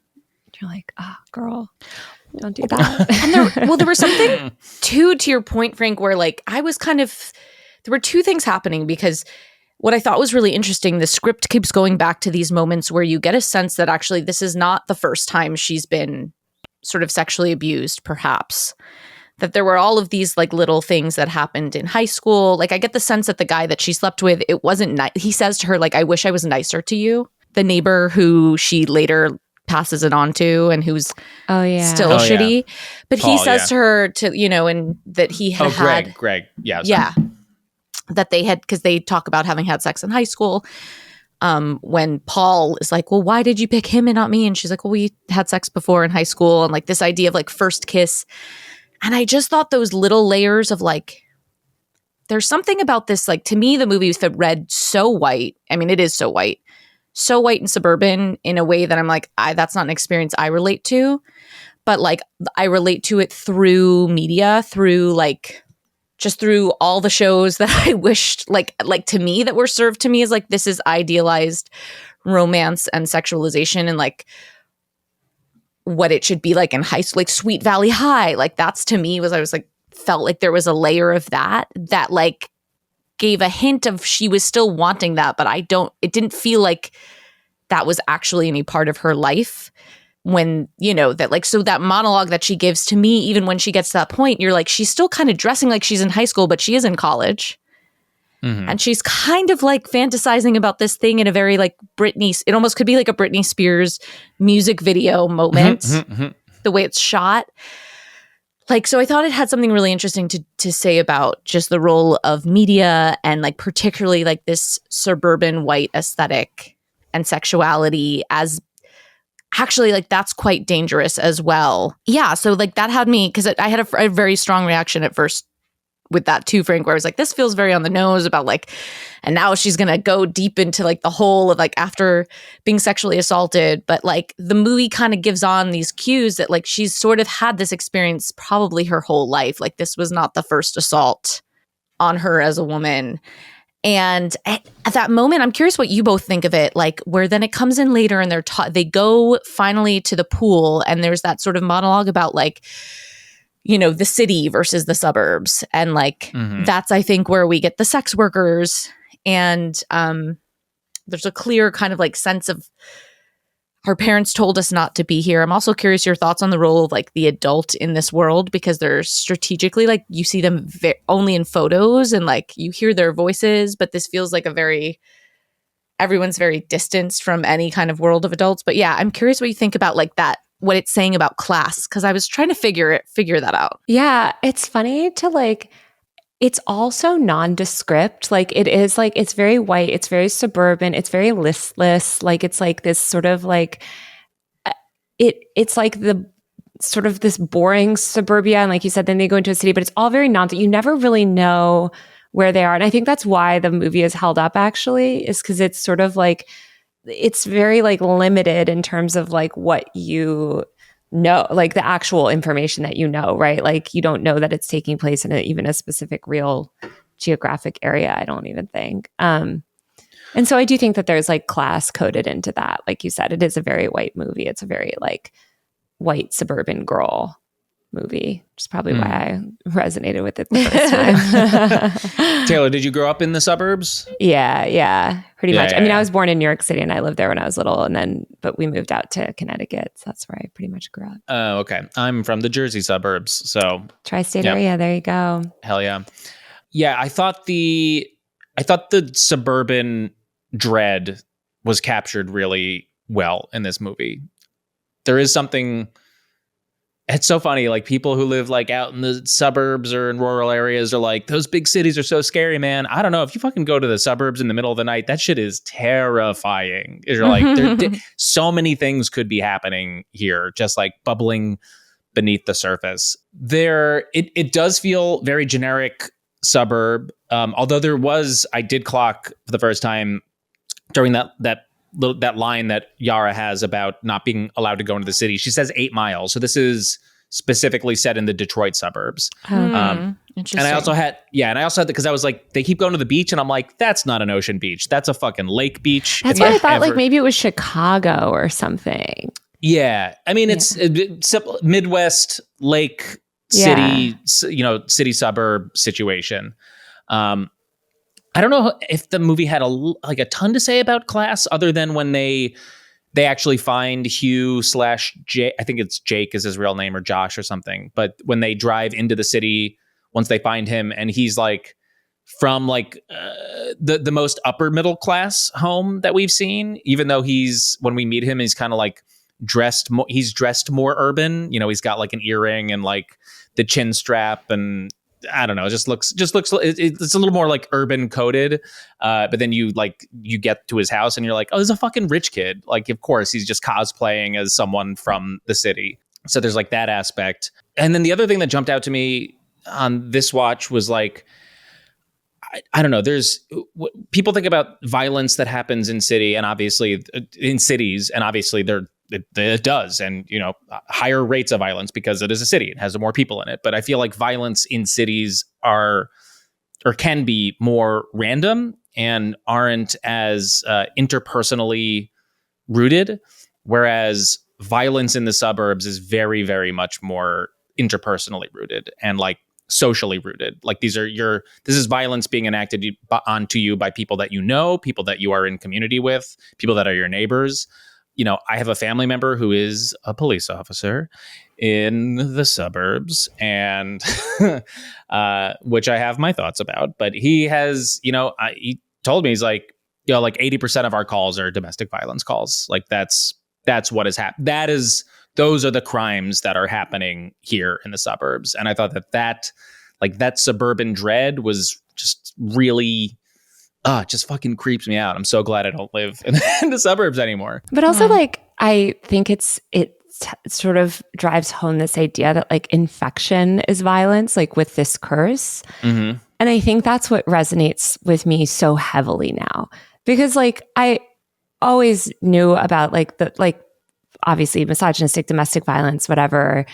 you're like, girl, don't do that. And there was something to your point, Frank, where like I was kind of, there were two things happening, because what I thought was really interesting, the script keeps going back to these moments where you get a sense that actually this is not the first time she's been sort of sexually abused, perhaps. That there were all of these like little things that happened in high school. Like I get the sense that the guy that she slept with, it wasn't nice. He says to her, like, I wish I was nicer to you. The neighbor who she later passes it on to, and who's still shitty. Yeah. But Paul, he says to her and that he had Greg. Yeah. Yeah. That they had, because they talk about having had sex in high school. When Paul is like, well, why did you pick him and not me? And she's like, well, we had sex before in high school. And like this idea of like first kiss. And I just thought those little layers of like, there's something about this, like to me, the movie read so white. I mean, it is so white and suburban in a way that I'm like, that's not an experience I relate to. But like, I relate to it through media, through like, just through all the shows that I wished like to me that were served to me as like, this is idealized romance and sexualization, and like what it should be like in high school, like Sweet Valley High. Like that's to me I was like, felt like there was a layer of that like gave a hint of she was still wanting that, but it didn't feel like that was actually any part of her life. When, that like, so that monologue that she gives to me, even when she gets to that point, you're like, she's still kind of dressing like she's in high school, but she is in college. Mm-hmm. And she's kind of like fantasizing about this thing in a very like it almost could be like a Britney Spears music video moment, the way it's shot. Like, so I thought it had something really interesting to say about just the role of media, and like particularly like this suburban white aesthetic and sexuality as actually, like, that's quite dangerous as well. Yeah, so, like, that had me, because I had a very strong reaction at first with that too, Frank, where I was like, this feels very on the nose about, like, and now she's going to go deep into, like, the whole of, like, after being sexually assaulted. But, like, the movie kind of gives on these cues that, like, she's sort of had this experience probably her whole life. Like, this was not the first assault on her as a woman. And at that moment, I'm curious what you both think of it, like where then it comes in later and they go finally to the pool, and there's that sort of monologue about like, the city versus the suburbs. And like, that's, I think, where we get the sex workers. And there's a clear kind of like sense of her parents told us not to be here. I'm also curious your thoughts on the role of like the adult in this world, because they're strategically like you see them only in photos and like you hear their voices, but this feels like everyone's very distanced from any kind of world of adults. But yeah, I'm curious what you think about like that, what it's saying about class, because I was trying to figure that out. Yeah, it's funny to like, it's also nondescript. Like it is like, it's very white, it's very suburban, it's very listless. Like it's like this sort of like, it's like the sort of this boring suburbia. And like you said, then they go into a city, but it's all very you never really know where they are. And I think that's why the movie is held up actually, is because it's sort of like, it's very like limited in terms of like what you know, like the actual information that right? Like you don't know that it's taking place in even a specific real geographic area, I don't even think. And so I do think that there's like class coded into that. Like you said, it is a very white movie. It's a very like white suburban girl movie, which is probably why I resonated with it the first time. Taylor, did you grow up in the suburbs? Yeah, pretty much. Yeah, I mean, yeah. I was born in New York City and I lived there when I was little, but we moved out to Connecticut, so that's where I pretty much grew up. Oh, okay. I'm from the Jersey suburbs, so Tri-state area, there you go. hell yeah. Yeah, I thought the suburban dread was captured really well in this movie. There is something. It's so funny. Like people who live like out in the suburbs or in rural areas are like, those big cities are so scary, man. I don't know. If you fucking go to the suburbs in the middle of the night, that shit is terrifying. You're like, so many things could be happening here, just like bubbling beneath the surface. It does feel very generic suburb. Although I did clock for the first time during that line that Yara has about not being allowed to go into the city. She says 8 miles. So this is specifically set in the Detroit suburbs. Interesting. And I also had because I was like, they keep going to the beach, and I'm like, that's not an ocean beach. That's a fucking lake beach. That's why I thought like maybe it was Chicago or something. Yeah. I mean, it's Midwest lake city, city suburb situation. I don't know if the movie had a ton to say about class, other than when they actually find Hugh / Jake. I think it's Jake is his real name, or Josh or something. But when they drive into the city, once they find him, and he's like from like the most upper middle class home that we've seen, even though when we meet him, he's kind of like dressed more urban. You know, he's got like an earring and like the chin strap, and I don't know. It just looks. It's a little more like urban coded. But then you get to his house and you're like, oh, there's a fucking rich kid. Like, of course, he's just cosplaying as someone from the city. So there's like that aspect. And then the other thing that jumped out to me on this watch was like, I don't know. People think about violence that happens in cities, and obviously it does, and higher rates of violence because it is a city. It has more people in it. But I feel like violence in cities can be more random and aren't as interpersonally rooted, whereas violence in the suburbs is very, very much more interpersonally rooted and like socially rooted. Like this is violence being enacted onto you by people that you know, people that you are in community with, people that are your neighbors. I have a family member who is a police officer in the suburbs, and which I have my thoughts about. But he has, he told me, he's like, like 80% of our calls are domestic violence calls. Like that's what has happened. Those are the crimes that are happening here in the suburbs. And I thought that suburban dread was just really. It just fucking creeps me out. I'm so glad I don't live in the suburbs anymore. But also, I think it sort of drives home this idea that like infection is violence, like with this curse. Mm-hmm. And I think that's what resonates with me so heavily now, because like I always knew about like obviously misogynistic domestic violence, whatever.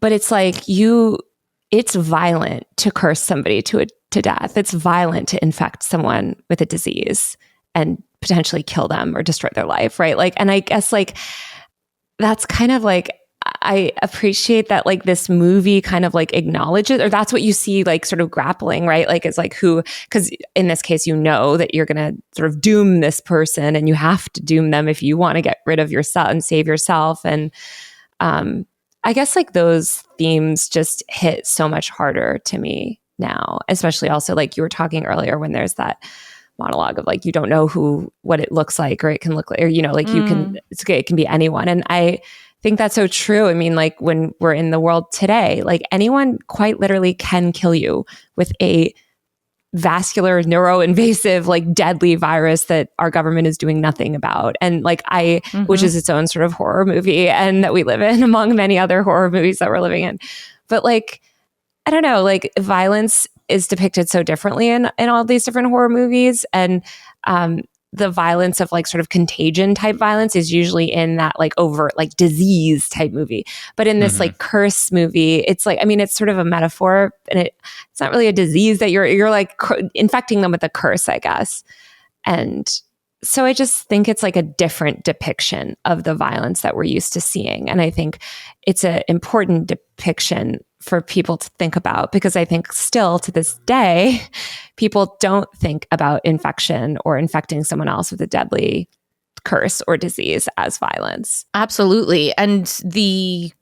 But it's like it's violent to curse somebody to death. It's violent to infect someone with a disease and potentially kill them or destroy their life, right? Like, and I guess like that's kind of like, I appreciate that like this movie kind of like acknowledges, or that's what you see like sort of grappling, right? Like it's like because in this case, that you're going to sort of doom this person, and you have to doom them if you want to get rid of yourself and save yourself. And I guess like those themes just hit so much harder to me now, especially also like you were talking earlier when there's that monologue of like, you don't know what it looks like, or it can look like, or, like it can be anyone. And I think that's so true. I mean, like when we're in the world today, like anyone quite literally can kill you with a vascular, neuroinvasive, like deadly virus that our government is doing nothing about. And like which is its own sort of horror movie, and that we live in among many other horror movies that we're living in. But like, I don't know, like violence is depicted so differently in all these different horror movies. And the violence of like sort of contagion type violence is usually in that like overt like disease type movie. But in this like curse movie, it's like, I mean, it's sort of a metaphor, and it's not really a disease that you're like infecting them with a curse, I guess. And so I just think it's like a different depiction of the violence that we're used to seeing. And I think it's an important depiction for people to think about, because I think still to this day, people don't think about infection or infecting someone else with a deadly curse or disease as violence. Absolutely. And the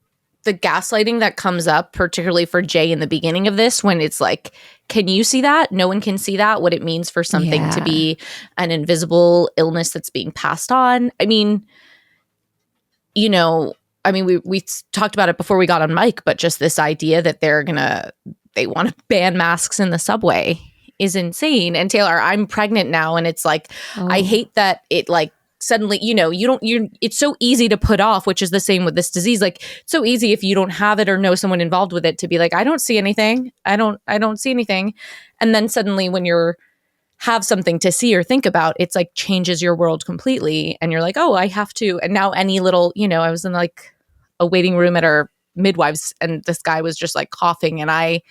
gaslighting that comes up, particularly for Jay in the beginning of this, when it's like, can you see that? No one can see that. What it means for something to be an invisible illness that's being passed on. I mean, we talked about it before we got on mic, but just this idea that they want to ban masks in the subway is insane. And Taylor, I'm pregnant now, and it's like, I hate that it like suddenly, it's so easy to put off, which is the same with this disease. Like, it's so easy if you don't have it or know someone involved with it to be like, I don't see anything. I don't see anything. And then suddenly when you're have something to see or think about, it's like changes your world completely. And you're like, oh, I have to. And now any little, I was in like a waiting room at our midwives, and this guy was just like coughing, and I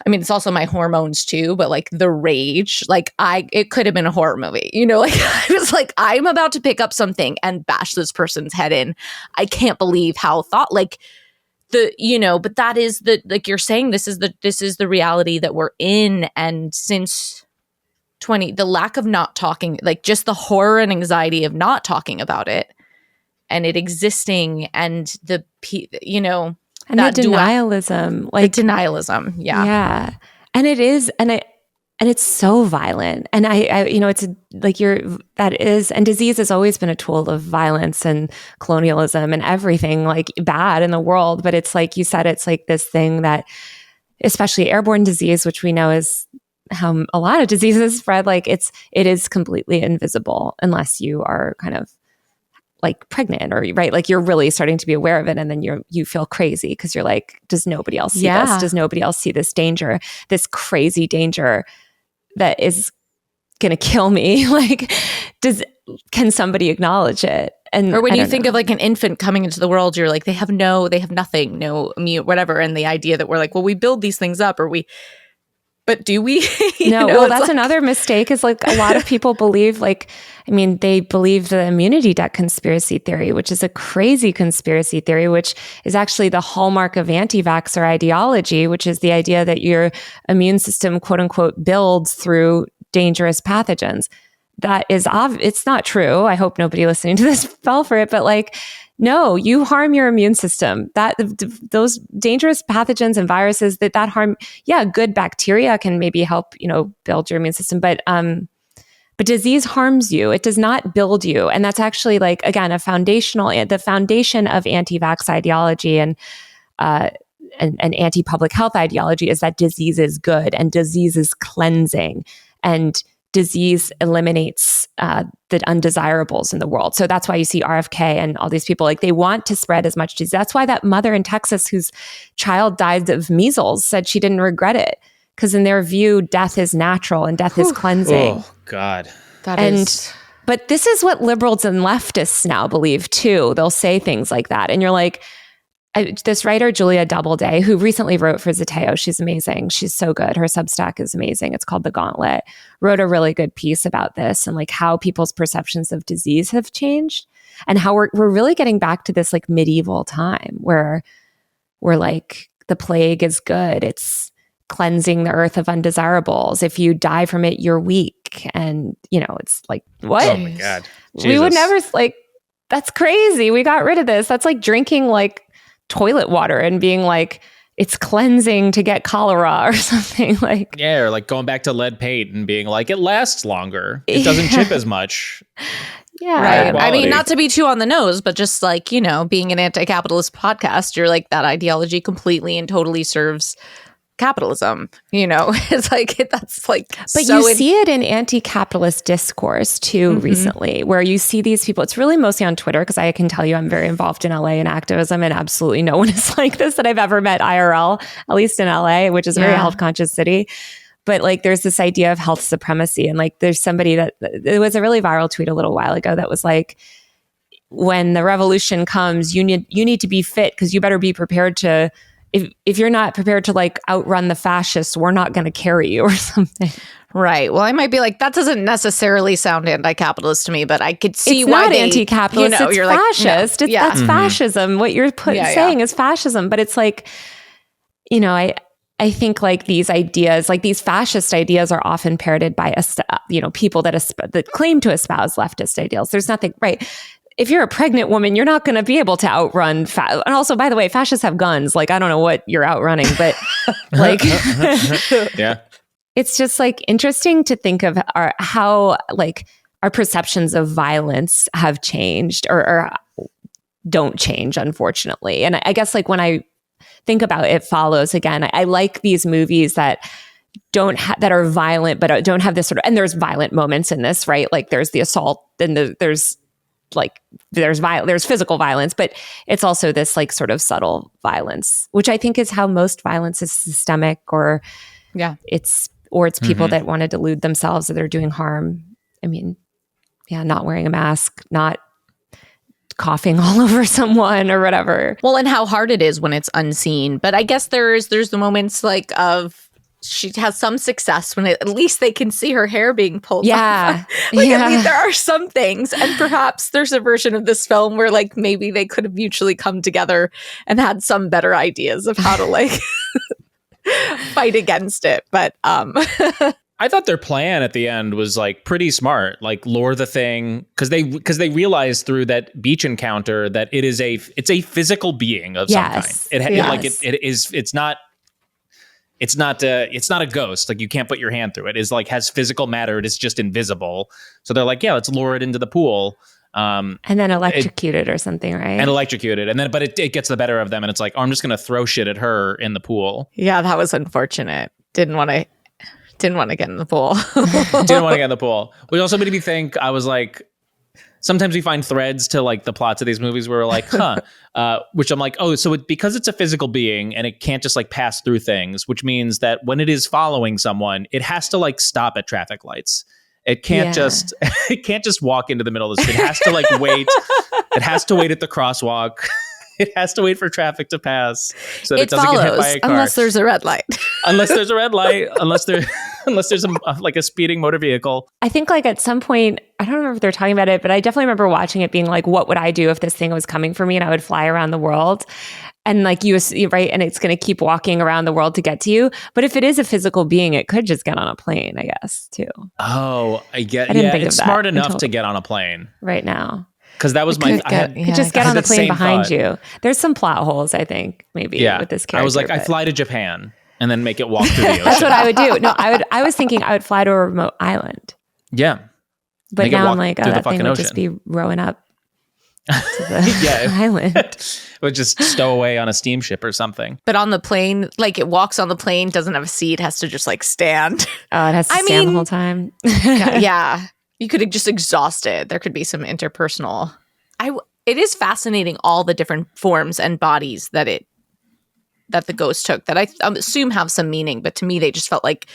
mean, it's also my hormones too, but like the rage, like it could have been a horror movie, like I was like, I'm about to pick up something and bash this person's head in. I can't believe how but that is like you're saying, this is the reality that we're in. And since the lack of not talking, like just the horror and anxiety of not talking about it and it existing, and and the denialism, denialism. Yeah. And it is, and it's so violent. And it's like and disease has always been a tool of violence and colonialism and everything like bad in the world. But it's like you said, it's like this thing that, especially airborne disease, which we know is how a lot of diseases spread, like it is completely invisible unless you are kind of like pregnant, or right, like you're really starting to be aware of it, and then you feel crazy because you're like, does nobody else see this? Does nobody else see this danger, this crazy danger that is gonna kill me? Like, can somebody acknowledge it? And or when you think of like an infant coming into the world, you're like, they have nothing, no immune, whatever. And the idea that we're like, well, we build these things up, but do we? Well, that's like another mistake, is like a lot of people believe they believe the immunity debt conspiracy theory, which is a crazy conspiracy theory, which is actually the hallmark of anti-vaxxer ideology, which is the idea that your immune system, quote unquote, builds through dangerous pathogens. That is, it's not true. I hope nobody listening to this fell for it, but like, no, you harm your immune system. Those dangerous pathogens and viruses that harm, good bacteria can maybe help, build your immune system, but disease harms you. It does not build you. And that's actually like, again, the foundation of anti-vax ideology and anti-public health ideology is that disease is good and disease is cleansing, and disease eliminates the undesirables in the world. So that's why you see RFK and all these people, like they want to spread as much disease. That's why that mother in Texas whose child died of measles said she didn't regret it, because in their view, death is natural and death is cleansing. Oh, God. But this is what liberals and leftists now believe too. They'll say things like that. And you're like, this writer, Julia Doubleday, who recently wrote for Zateo, she's amazing. She's so good. Her Substack is amazing. It's called The Gauntlet. Wrote a really good piece about this and like how people's perceptions of disease have changed, and how we're really getting back to this like medieval time where we're like, the plague is good. It's cleansing the earth of undesirables. If you die from it, you're weak. And, it's like, what? Oh my God. Jesus. We would never, like, that's crazy. We got rid of this. That's like drinking like toilet water and being like, it's cleansing to get cholera or something like. Yeah, or like going back to lead paint and being like, it lasts longer. It doesn't chip as much. Yeah. Right. I mean, not to be too on the nose, but just like, being an anti-capitalist podcast, you're like, that ideology completely and totally serves capitalism. It's like, that's like, but you see it in anti-capitalist discourse too, recently, where you see these people. It's really mostly on Twitter, because I can tell you I'm very involved in LA in activism, and absolutely no one is like this that I've ever met IRL, at least in LA, which is a very health conscious city. But like, there's this idea of health supremacy, and like, there's somebody it was a really viral tweet a little while ago that was like, when the revolution comes, you need to be fit, because you better be prepared to if you're not prepared to like outrun the fascists, we're not going to carry you or something. Right. Well, I might be like, that doesn't necessarily sound anti-capitalist to me, but I could see it's why not anti-capitalist. You know, it's you're fascist. Like, no. That's fascism. What you're saying is fascism. But it's like, you know, I think like these ideas, like these fascist ideas, are often parroted by people that claim to espouse leftist ideals. There's nothing right. If you're a pregnant woman, you're not going to be able to outrun. And also, by the way, fascists have guns. Like, I don't know what you're outrunning, but like, yeah. It's just like interesting to think of how like our perceptions of violence have changed or don't change, unfortunately. And I guess like when I think about It Follows again, I like these movies that that are violent, but don't have this sort of, and there's violent moments in this, right? Like there's the assault and there's physical violence, but it's also this like sort of subtle violence, which I think is how most violence is systemic or it's people that want to delude themselves that they're doing harm. I mean, not wearing a mask, not coughing all over someone or whatever. Well, and how hard it is when it's unseen. But I guess there's the moments like of she has some success when at least they can see her hair being pulled off. At least there are some things. And perhaps there's a version of this film where like maybe they could have mutually come together and had some better ideas of how to like fight against it. But I thought their plan at the end was like pretty smart, like lure the thing because they realized through that beach encounter that it's a physical being of some kind. It's not a ghost. Like you can't put your hand through it. It's like has physical matter. It's just invisible. So they're like, let's lure it into the pool. And then electrocute it or something, right? And electrocute it. And then, but it gets the better of them. And it's like, I'm just going to throw shit at her in the pool. Yeah, that was unfortunate. Didn't want to get in the pool. Didn't want to get in the pool. Which also made me think, I was like, sometimes we find threads to like the plots of these movies where we're like, which I'm like, so because it's a physical being and it can't just like pass through things, which means that when it is following someone, it has to like stop at traffic lights. It can't just walk into the middle of the street. It has to like wait. It has to wait at the crosswalk. It has to wait for traffic to pass so that it doesn't get hit by a car. Unless there's a red light. Unless there's a red light. Unless there's a speeding motor vehicle. I think like at some point, I don't remember if they're talking about it, but I definitely remember watching it being like, what would I do if this thing was coming for me and I would fly around the world? And like right, and it's going to keep walking around the world to get to you. But if it is a physical being, it could just get on a plane, I guess, too. Oh, I get. I didn't think it's of that smart enough to get on a plane right now. Because that was could just get on the plane behind you. There's some plot holes, I think, maybe with this character. I was like, I fly to Japan and then make it walk through the ocean. That's what I would do. No, I was thinking I would fly to a remote island. Yeah. But now I'm like, that thing would just be rowing up to the island. It would just stow away on a steamship or something. But on the plane, like it walks on the plane, doesn't have a seat, has to just like stand. Oh, it has to stand the whole time. Yeah. You could just exhaust it. There could be some interpersonal. It is fascinating all the different forms and bodies that the ghost took that I assume have some meaning, but to me they just felt like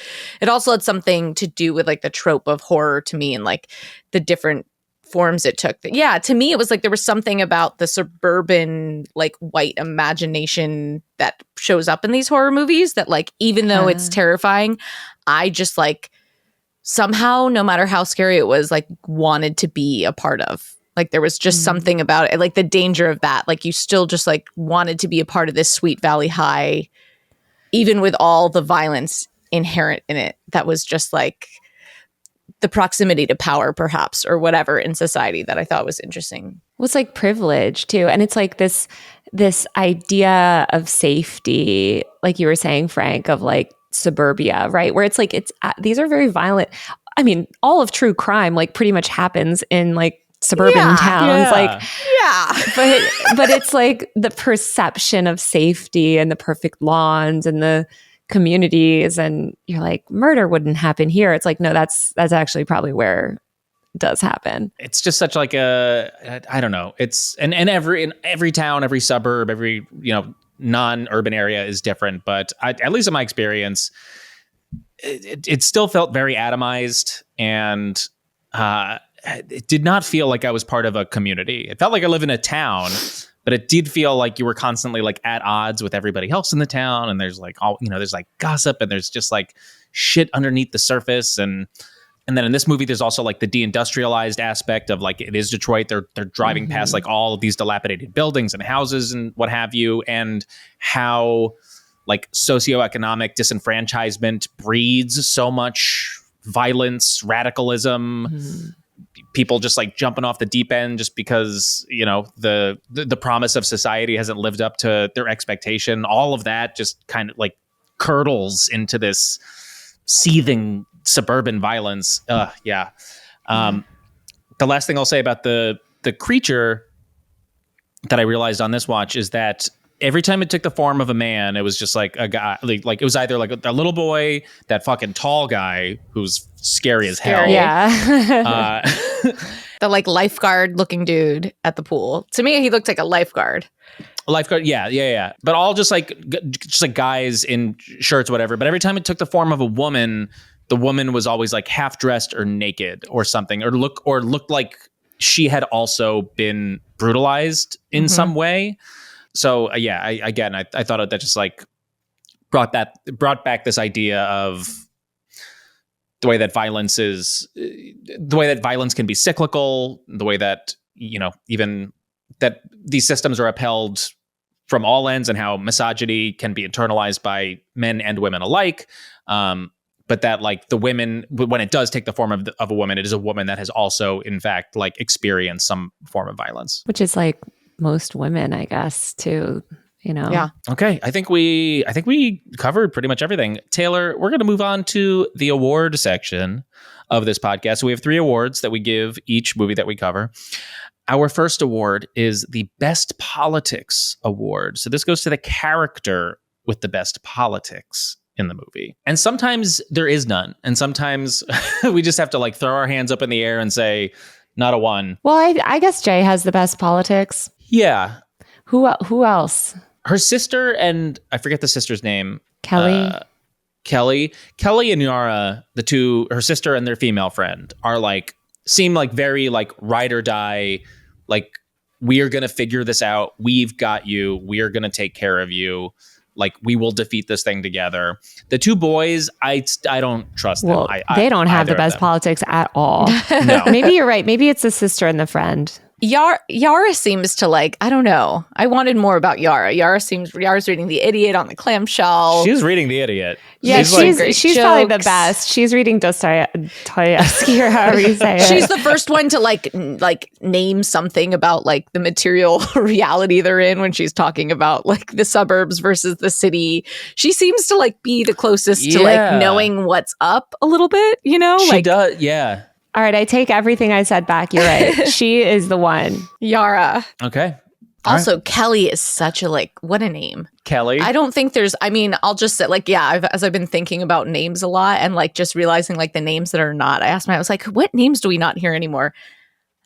it also had something to do with like the trope of horror to me and like the different forms it took. To me it was like there was something about the suburban like white imagination that shows up in these horror movies that like even though it's terrifying, I just like somehow, no matter how scary it was, like wanted to be a part of. Like there was just something about it, like the danger of that. Like you still just like wanted to be a part of this Sweet Valley High, even with all the violence inherent in it. That was just like the proximity to power, perhaps, or whatever in society that I thought was interesting. Well, it's like privilege too, and it's like this idea of safety, like you were saying, Frank, of like suburbia, right? Where it's like these are very violent. I mean, all of true crime like pretty much happens in like suburban towns, but it's like the perception of safety and the perfect lawns and the communities, and you're like, murder wouldn't happen here. It's like, no, that's actually probably where it does happen. It's just such like I don't know. It's in every town, every suburb, every non-urban area is different, but at least in my experience, it still felt very atomized, and it did not feel like I was part of a community. It felt like I live in a town, but it did feel like you were constantly like at odds with everybody else in the town. And there's like there's like gossip and there's just like shit underneath the surface. And then in this movie, there's also like the deindustrialized aspect of like, it is Detroit. They're driving past like all of these dilapidated buildings and houses and what have you. And how like socioeconomic disenfranchisement breeds so much violence, radicalism, people just like jumping off the deep end just because, the promise of society hasn't lived up to their expectation. All of that just kind of like curdles into this seething suburban violence. The last thing I'll say about the creature that I realized on this watch is that every time it took the form of a man, it was just like a guy, like it was either like a little boy, that fucking tall guy who's scary as hell. Yeah. The like lifeguard looking dude at the pool. To me, he looked like a lifeguard. A lifeguard, yeah. But all just like guys in shirts, whatever. But every time it took the form of a woman, the woman was always like half dressed or naked or something, or looked like she had also been brutalized in some way. So I thought that just like brought back this idea of the way that violence can be cyclical, the way that even that these systems are upheld from all ends, and how misogyny can be internalized by men and women alike. But that like the women, when it does take the form of a woman, it is a woman that has also in fact like experienced some form of violence, Which is like most women, I guess, too, Yeah. Okay. I think we covered pretty much everything. Taylor, we're going to move on to the award section of this podcast. So we have 3 awards that we give each movie that we cover. Our first award is the Best Politics Award. So this goes to the character with the best politics in the movie. And sometimes there is none. And sometimes we just have to like throw our hands up in the air and say, not a one. Well, I guess Jay has the best politics. Yeah. Who else? Her sister, and I forget the sister's name. Kelly. Kelly and Yara, the two, her sister and their female friend, seem like very like ride or die. Like, we are going to figure this out. We've got you. We are going to take care of you. Like, we will defeat this thing together. The 2 boys, I don't trust them. Well, they don't have the best politics at all. No. Maybe you're right. Maybe it's the sister and the friend. Yara seems to like, I don't know. I wanted more about Yara. Yara's reading The Idiot on the clamshell. She's reading The Idiot. Yeah, she's she's probably the best. She's reading Dostoevsky or however you say it. She's the first one to like name something about like the material reality they're in when she's talking about like the suburbs versus the city. She seems to like be the closest to like knowing what's up a little bit, She does, yeah. All right, I take everything I said back. You're right. She is the one. Yara. Okay. Also, Kelly is such a like, what a name. Kelly. I don't think I'll just say like, as I've been thinking about names a lot and like just realizing like the names that are not, I was like, what names do we not hear anymore?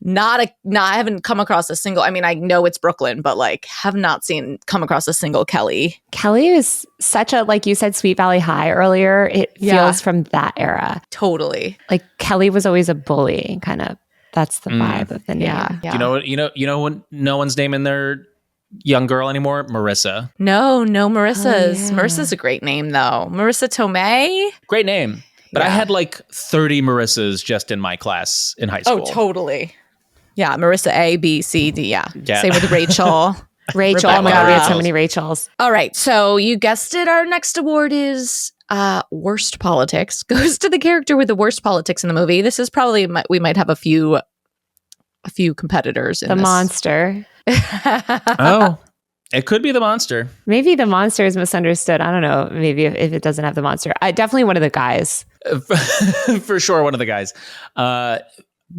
I haven't come across a single, I know it's Brooklyn, but like have not come across a single Kelly. Kelly is such a, like you said, Sweet Valley High earlier. It feels from that era. Totally. Like Kelly was always a bully, kind of. That's the vibe of the name. Yeah. You know when no one's naming their young girl anymore? Marissa. No, Marissa's. Oh, yeah. Marissa's a great name though. Marissa Tomei. Great name. But I had like 30 Marissas just in my class in high school. Oh, totally. Yeah, Marissa A, B, C, D. Yeah. Yeah. Same with Rachel. Rachel. Oh my God, we had so many Rachels. All right. So you guessed it. Our next award is worst politics. Goes to the character with the worst politics in the movie. This is probably, we might have a few competitors in The this. monster. Oh, it could be the monster. Maybe the monster is misunderstood. I don't know. Maybe if it doesn't have the monster. Definitely one of the guys. For sure, one of the guys.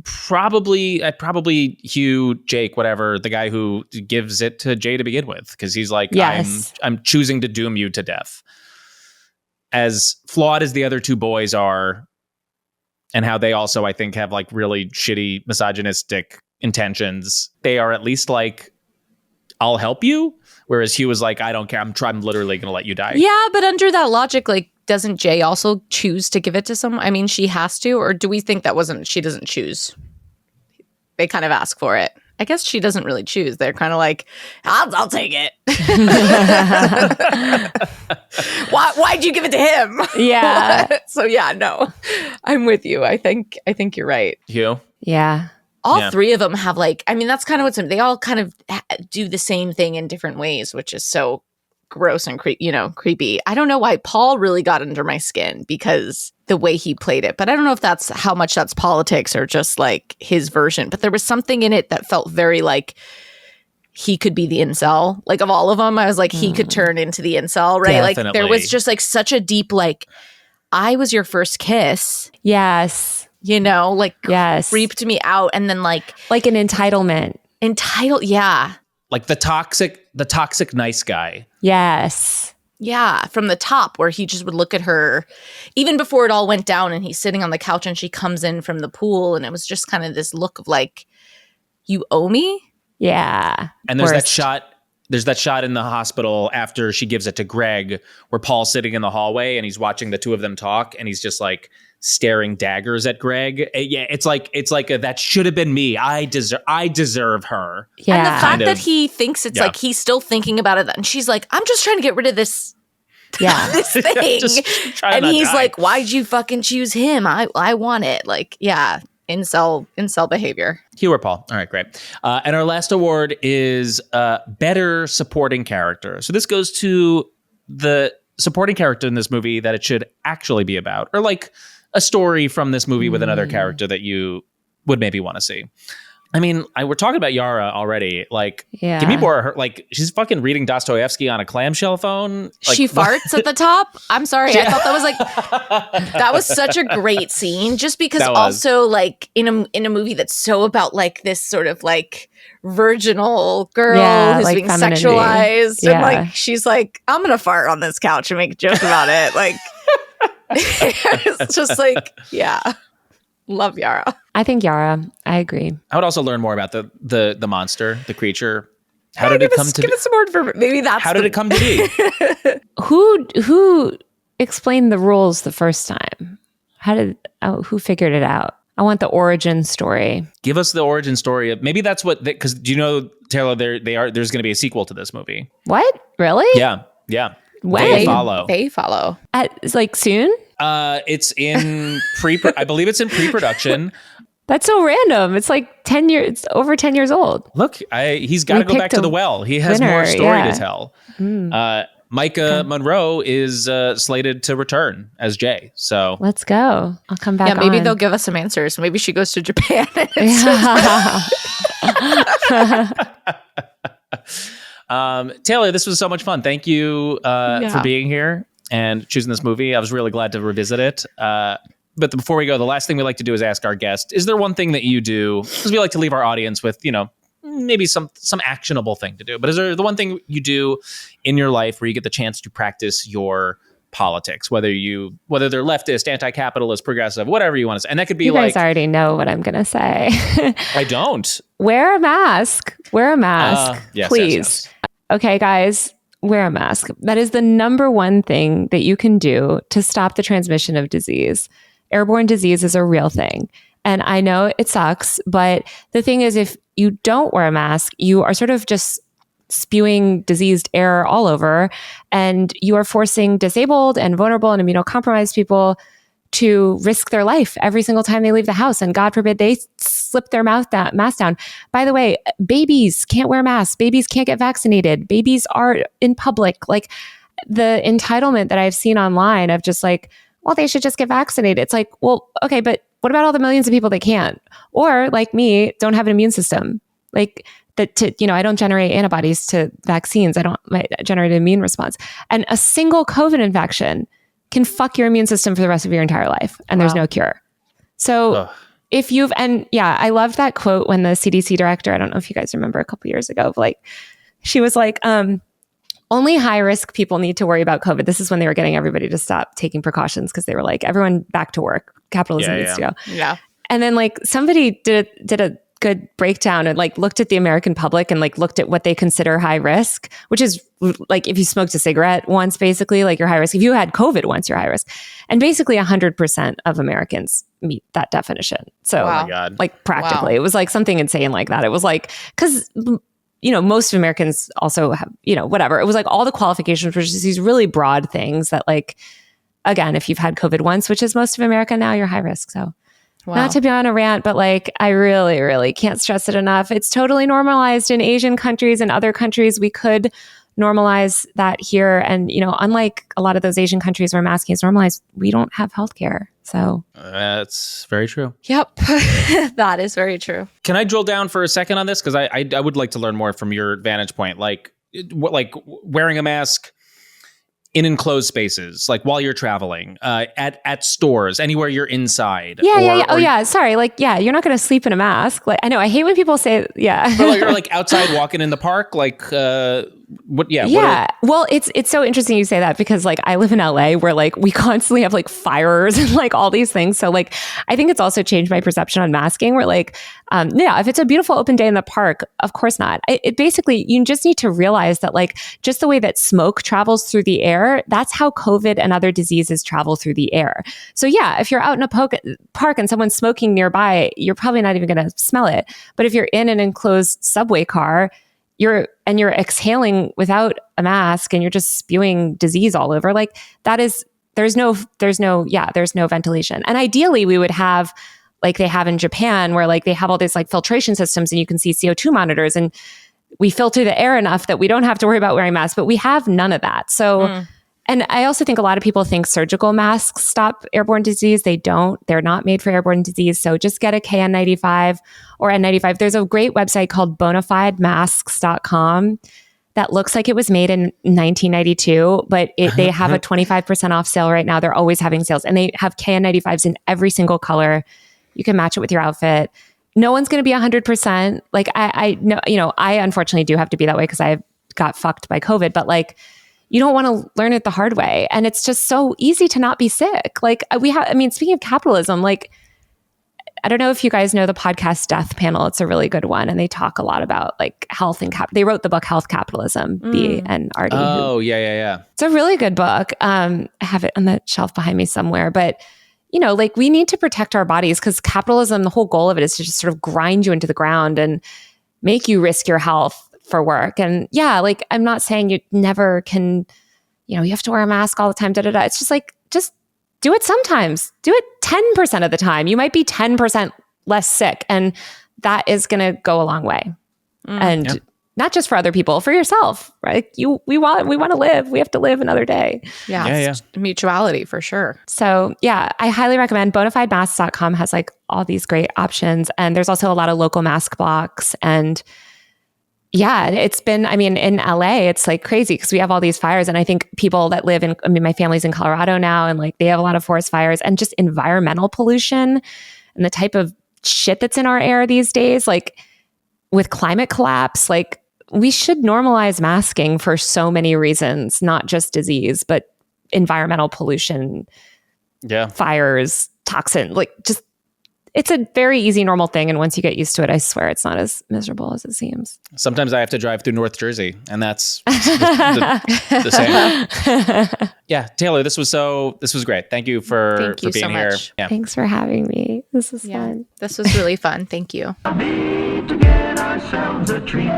Probably Hugh, Jake, whatever, the guy who gives it to Jay to begin with, because he's like, yes. I'm choosing to doom you to death. As flawed as the other 2 boys are, and how they also, I think, have like really shitty misogynistic intentions, they are at least like, I'll help you. Whereas Hugh was like, I don't care. I'm literally going to let you die. Yeah, but under that logic, like, doesn't Jay also choose to give it to someone? I mean, she has to, or do we think she doesn't choose? They kind of ask for it. I guess she doesn't really choose. They're kind of like, I'll take it. Why'd you give it to him? Yeah. So yeah, no, I'm with you. I think you're right. Hugh? Yeah. All three of them have that's kind of what's, they all kind of do the same thing in different ways, which is so gross and creepy. I don't know why Paul really got under my skin because the way he played it, but I don't know if that's how much that's politics or just like his version, but there was something in it that felt very like he could be the incel, like of all of them. I was like, he could turn into the incel, right? Definitely. Like there was just like such a deep, like, I was your first kiss, Yes. yes, creeped me out. And then like an entitlement. Yeah. Like the toxic nice guy. Yes. Yeah, from the top where he just would look at her even before it all went down and he's sitting on the couch and she comes in from the pool and it was just kind of this look of like, you owe me? Yeah. And there's that shot in the hospital after she gives it to Greg where Paul's sitting in the hallway and he's watching the two of them talk and he's just like staring daggers at Greg. Yeah, it's like that should have been me. I deserve her. Yeah. And the fact that he thinks it's like he's still thinking about it, and she's like, I'm just trying to get rid of this. Yeah. This thing. And he's like, why'd you fucking choose him? I want it. Like, yeah, incel behavior. Hugh or Paul? All right, great. And our last award is better supporting character. So this goes to the supporting character in this movie that it should actually be about, or like a story from this movie with another character that you would maybe want to see. I mean, we're talking about Yara already. Like, give me more of her. Like, she's fucking reading Dostoevsky on a clamshell phone. Like, she farts at the top. I'm sorry. I thought that was like, that was such a great scene. Just because also like in a movie that's so about like this sort of like virginal girl who's being femininity. Sexualized. And like, she's like, I'm going to fart on this couch and make a joke about it. Like, it's just like, yeah. Love Yara. I think Yara. I agree. I would also learn more about the monster, the creature. How did it come to be? Give us some more information. Maybe that's how did it come to be? Who explained the rules the first time? Who figured it out? I want the origin story. Give us the origin story. Maybe that's what, because do you know, Taylor, there's going to be a sequel to this movie. What? Really? Yeah. When? They follow. Like soon? It's in I believe it's in pre-production. That's so random. It's like 10 years, it's over 10 years old. Look, he's got to go back to the well. He has more story to tell. Micah Monroe is slated to return as Jay. So let's go. I'll come back. Yeah, maybe they'll give us some answers. Maybe she goes to Japan. Taylor, this was so much fun. Thank you for being here and choosing this movie. I was really glad to revisit it. But before we go, the last thing we like to do is ask our guest, is there one thing that you do? Because we like to leave our audience with, maybe some actionable thing to do. But is there the one thing you do in your life where you get the chance to practice your politics, whether they're leftist, anti-capitalist, progressive, whatever you want to say? And that could be you guys already know what I'm going to say. I don't. Wear a mask. Yes, please. Yes. Okay, guys, wear a mask. That is the number one thing that you can do to stop the transmission of disease. Airborne disease is a real thing. And I know it sucks, but the thing is, if you don't wear a mask, you are sort of just spewing diseased air all over, and you are forcing disabled and vulnerable and immunocompromised people to risk their life every single time they leave the house. And God forbid they slip their mask down. By the way, babies can't wear masks. Babies can't get vaccinated. Babies are in public. Like, the entitlement that I've seen online of just like, well, they should just get vaccinated. It's like, well, okay, but what about all the millions of people that can't? Or like me, don't have an immune system. Like I don't generate antibodies to vaccines. I generate an immune response. And a single COVID infection can fuck your immune system for the rest of your entire life. And there's no cure. So I loved that quote when the CDC director, I don't know if you guys remember a couple years ago, like she was like, only high risk people need to worry about COVID. This is when they were getting everybody to stop taking precautions because they were like, everyone back to work. Capitalism needs to go. Yeah. And then like somebody did a good breakdown and like looked at the American public and like looked at what they consider high risk, which is like if you smoked a cigarette once, basically, like you're high risk. If you had COVID once, you're high risk. And basically 100% of Americans meet that definition. So Wow. Oh my God. like practically, Wow. it was like something insane like that. It was like, because, you know, most Americans also have, you know, whatever. It was like all the qualifications were just these really broad things that like, again, if you've had COVID once, which is most of America now, you're high risk. So Wow. not to be on a rant, but like, I really, really can't stress it enough. It's totally normalized in Asian countries and other countries. We could normalize that here. And, you know, unlike a lot of those Asian countries where masking is normalized, we don't have healthcare. So That's very true. Yep. That is very true. Can I drill down for a second on this? Because I would like to learn more from your vantage point. Like wearing a mask in enclosed spaces, like while you're traveling, at stores, anywhere you're inside. yeah. Oh yeah. Sorry. Like, yeah, you're not going to sleep in a mask. Like, I know. I hate when people say, yeah. or like outside walking in the park, like what? Yeah. Yeah. Well, it's so interesting you say that because like I live in LA where like we constantly have like fires and like all these things. So like I think it's also changed my perception on masking where like, yeah, if it's a beautiful open day in the park, of course not. It basically, you just need to realize that like just the way that smoke travels through the air, that's how COVID and other diseases travel through the air. So yeah, if you're out in a park and someone's smoking nearby, you're probably not even going to smell it. But if you're in an enclosed subway car, you're exhaling without a mask and you're just spewing disease all over. Like there's no ventilation. And ideally we would have like they have in Japan where like they have all these like filtration systems and you can see CO2 monitors and we filter the air enough that we don't have to worry about wearing masks, but we have none of that. So, and I also think a lot of people think surgical masks stop airborne disease. They don't. They're not made for airborne disease. So just get a KN95 or N95. There's a great website called bonafidemasks.com that looks like it was made in 1992, but they have a 25% off sale right now. They're always having sales and they have KN95s in every single color. You can match it with your outfit. No one's going to be 100%. Like I know, you know, I unfortunately do have to be that way because I got fucked by COVID, but like, you don't want to learn it the hard way. And it's just so easy to not be sick. Like speaking of capitalism, like, I don't know if you guys know the podcast Death Panel. It's a really good one. And they talk a lot about like health and they wrote the book Health Capitalism, B and Artie. Oh, yeah. It's a really good book. I have it on the shelf behind me somewhere, but you know, like we need to protect our bodies because capitalism, the whole goal of it is to just sort of grind you into the ground and make you risk your health for work. And yeah, like I'm not saying you never can, you know, you have to wear a mask all the time, It's just like, just do it sometimes. Do it 10% of the time. You might be 10% less sick. And that is going to go a long way. And not just for other people, for yourself, right? We want to live. We have to live another day. Yeah. Mutuality for sure. So yeah, I highly recommend bonafidemasks.com has like all these great options. And there's also a lot of local mask blocks. And yeah, it's been, I mean, in LA, it's like crazy because we have all these fires. And I think people that live in, I mean, my family's in Colorado now, and like they have a lot of forest fires and just environmental pollution and the type of shit that's in our air these days, like with climate collapse, like we should normalize masking for so many reasons, not just disease, but environmental pollution, fires, toxin, like just, it's a very easy, normal thing. And once you get used to it, I swear it's not as miserable as it seems. Sometimes I have to drive through North Jersey, and that's the same. Yeah, Taylor, this was great. Thank you for being so here. much. Yeah. Thanks for having me. This was fun. This was really fun. Thank you. To get ourselves a treat.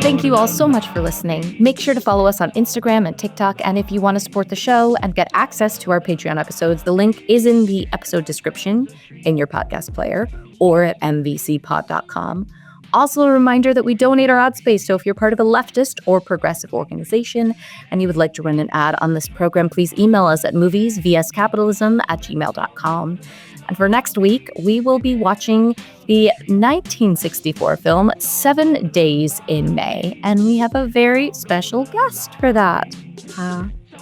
Thank you all so much for listening. Make sure to follow us on Instagram and TikTok. And if you want to support the show and get access to our Patreon episodes, the link is in the episode description in your podcast player or at mvcpod.com. Also, a reminder that we donate our ad space. So if you're part of a leftist or progressive organization and you would like to run an ad on this program, please email us at moviesvscapitalism@gmail.com. And for next week, we will be watching the 1964 film 7 Days in May. And we have a very special guest for that.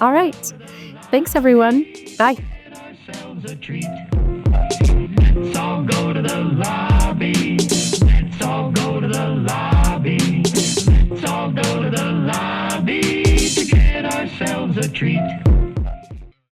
All right. Thanks, everyone. Bye. Let's all go to the lobby. Let's all go to the lobby. Let's all go to the lobby to get ourselves a treat.